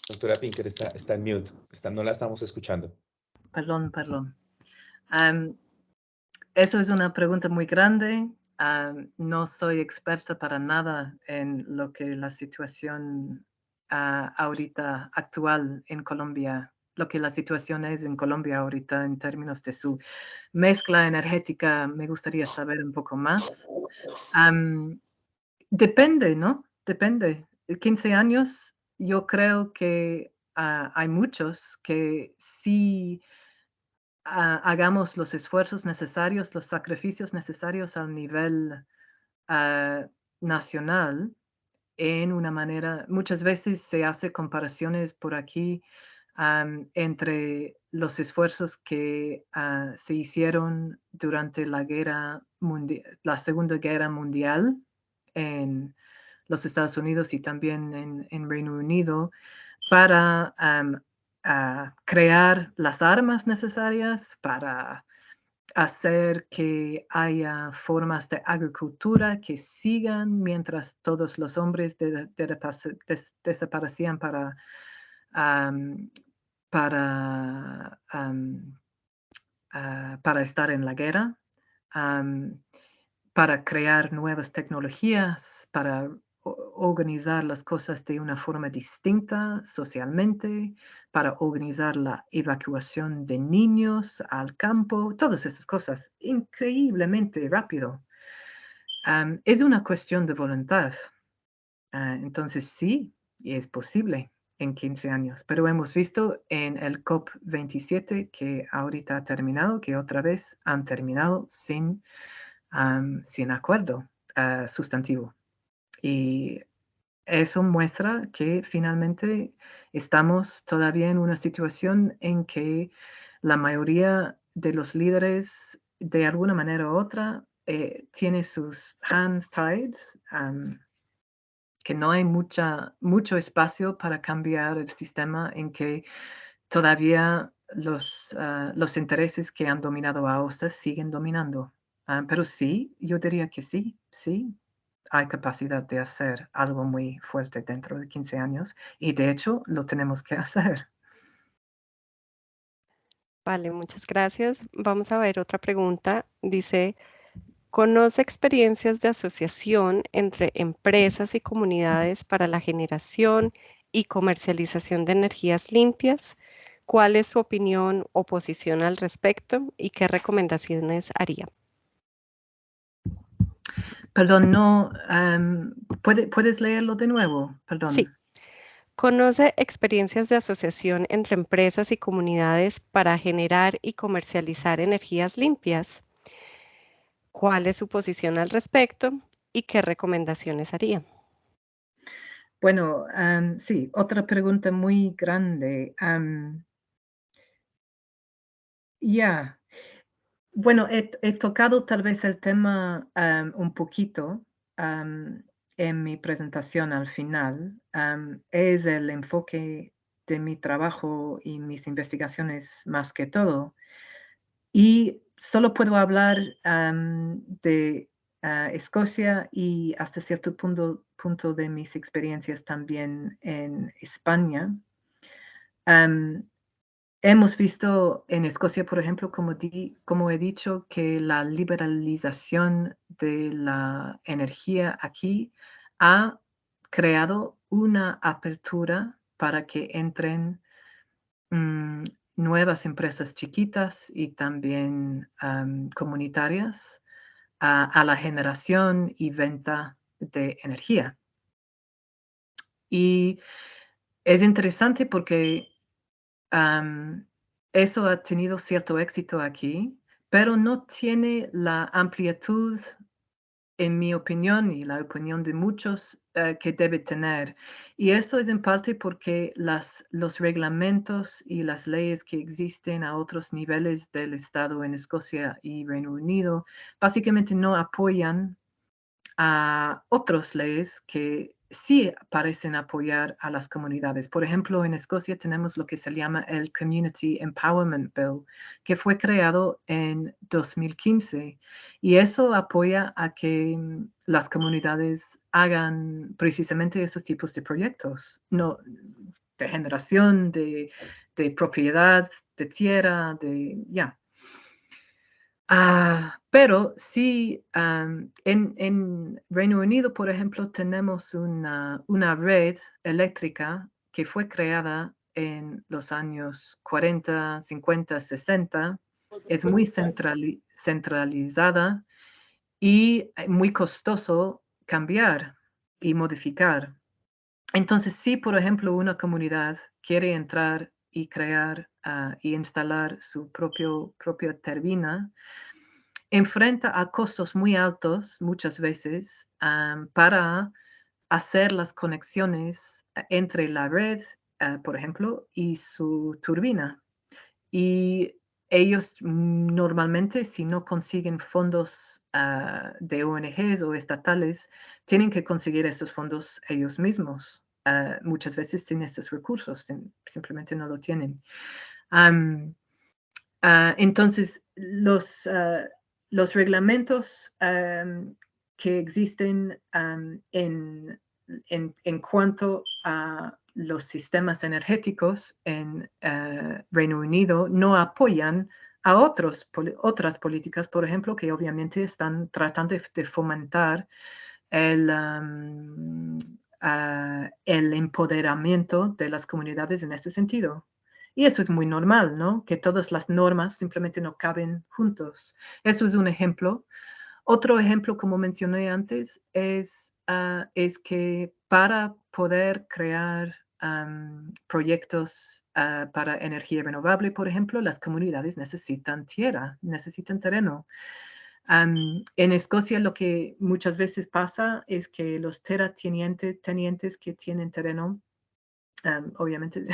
Doctora Pinker está en mute, no la estamos escuchando. Perdón. Eso es una pregunta muy grande. No soy experta para nada en lo que la situación ahorita actual en Colombia, lo que la situación es en Colombia ahorita en términos de su mezcla energética. Me gustaría saber un poco más. Depende, ¿no? Depende. 15 años, yo creo que hay muchos que sí hagamos los esfuerzos necesarios, los sacrificios necesarios a nivel nacional en una manera, muchas veces se hace comparaciones por aquí entre los esfuerzos que se hicieron durante la Segunda Guerra Mundial en los Estados Unidos y también en Reino Unido para crear las armas necesarias, para hacer que haya formas de agricultura que sigan mientras todos los hombres desaparecían para estar en la guerra, para crear nuevas tecnologías, para organizar las cosas de una forma distinta socialmente, para organizar la evacuación de niños al campo, todas esas cosas increíblemente rápido. Es una cuestión de voluntad. Entonces sí, es posible en 15 años, pero hemos visto en el COP27 que ahorita ha terminado, que otra vez han terminado sin acuerdo sustantivo. Y eso muestra que finalmente estamos todavía en una situación en que la mayoría de los líderes, de alguna manera u otra, tiene sus hands tied, que no hay mucho espacio para cambiar el sistema en que todavía los intereses que han dominado a OSA siguen dominando. Pero sí, yo diría que sí, hay capacidad de hacer algo muy fuerte dentro de 15 años y de hecho lo tenemos que hacer. Vale, muchas gracias. Vamos a ver otra pregunta. Dice, ¿conoce experiencias de asociación entre empresas y comunidades para la generación y comercialización de energías limpias? ¿Cuál es su opinión o posición al respecto y qué recomendaciones haría? Perdón, no, ¿puedes leerlo de nuevo? Perdón. Sí. ¿Conoce experiencias de asociación entre empresas y comunidades para generar y comercializar energías limpias? ¿Cuál es su posición al respecto y qué recomendaciones haría? Bueno, sí, otra pregunta muy grande. Bueno, he tocado tal vez el tema un poquito en mi presentación al final. Es el enfoque de mi trabajo y mis investigaciones más que todo. Y solo puedo hablar de Escocia y hasta cierto punto punto de mis experiencias también en España. Hemos visto en Escocia, por ejemplo, como he dicho, que la liberalización de la energía aquí ha creado una apertura para que entren nuevas empresas chiquitas y también comunitarias a la generación y venta de energía. Y es interesante porque eso ha tenido cierto éxito aquí, pero no tiene la amplitud, en mi opinión y la opinión de muchos, que debe tener. Y eso es en parte porque los reglamentos y las leyes que existen a otros niveles del Estado en Escocia y Reino Unido básicamente no apoyan a otras leyes que sí parecen apoyar a las comunidades. Por ejemplo, en Escocia tenemos lo que se llama el Community Empowerment Bill, que fue creado en 2015, y eso apoya a que las comunidades hagan precisamente esos tipos de proyectos, no de generación, de propiedad, de tierra, pero sí, en Reino Unido, por ejemplo, tenemos una red eléctrica que fue creada en los años 40, 50, 60. Es muy centralizada y muy costoso cambiar y modificar. Entonces, si, por ejemplo, una comunidad quiere entrar y crear y instalar su propia turbina, enfrenta a costos muy altos muchas veces para hacer las conexiones entre la red, por ejemplo, y su turbina. Y ellos normalmente, si no consiguen fondos de ONGs o estatales, tienen que conseguir esos fondos ellos mismos. Muchas veces sin estos recursos, simplemente no lo tienen. Entonces, los reglamentos que existen en cuanto a los sistemas energéticos en Reino Unido no apoyan a otras políticas, por ejemplo, que obviamente están tratando de fomentar el empoderamiento de las comunidades en ese sentido. Y eso es muy normal, ¿no? Que todas las normas simplemente no caben juntos. Eso es un ejemplo. Otro ejemplo, como mencioné antes, es que para poder crear proyectos para energía renovable, por ejemplo, las comunidades necesitan tierra, necesitan terreno. En Escocia lo que muchas veces pasa es que los terratenientes que tienen terreno, obviamente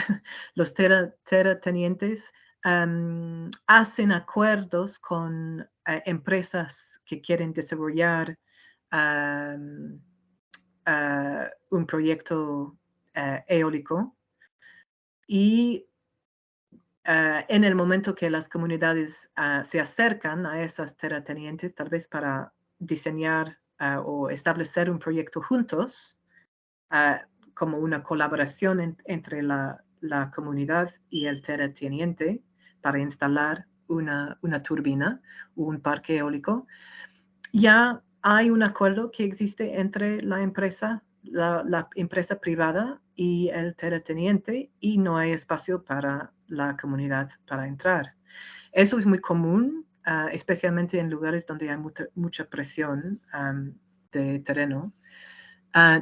los terratenientes hacen acuerdos con empresas que quieren desarrollar un proyecto eólico, y en el momento que las comunidades se acercan a esas terratenientes, tal vez para diseñar o establecer un proyecto juntos, como una colaboración entre la comunidad y el terrateniente para instalar una turbina o un parque eólico, ya hay un acuerdo que existe entre la empresa privada y el terrateniente, y no hay espacio para la comunidad para entrar. Eso es muy común, especialmente en lugares donde hay mucha presión de terreno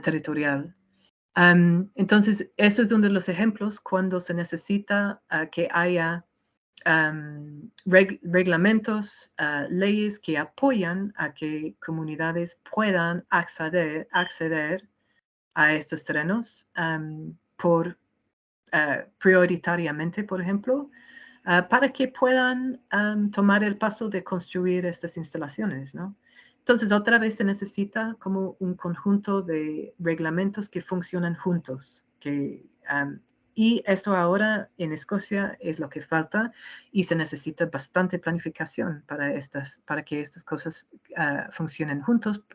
territorial. Entonces, eso es uno de los ejemplos cuando se necesita que haya reglamentos, leyes que apoyan a que comunidades puedan acceder a estos terrenos prioritariamente, por ejemplo, para que puedan tomar el paso de construir estas instalaciones, ¿no? Entonces, otra vez se necesita como un conjunto de reglamentos que funcionan juntos, y esto ahora en Escocia es lo que falta, y se necesita bastante planificación para que estas cosas funcionen juntos,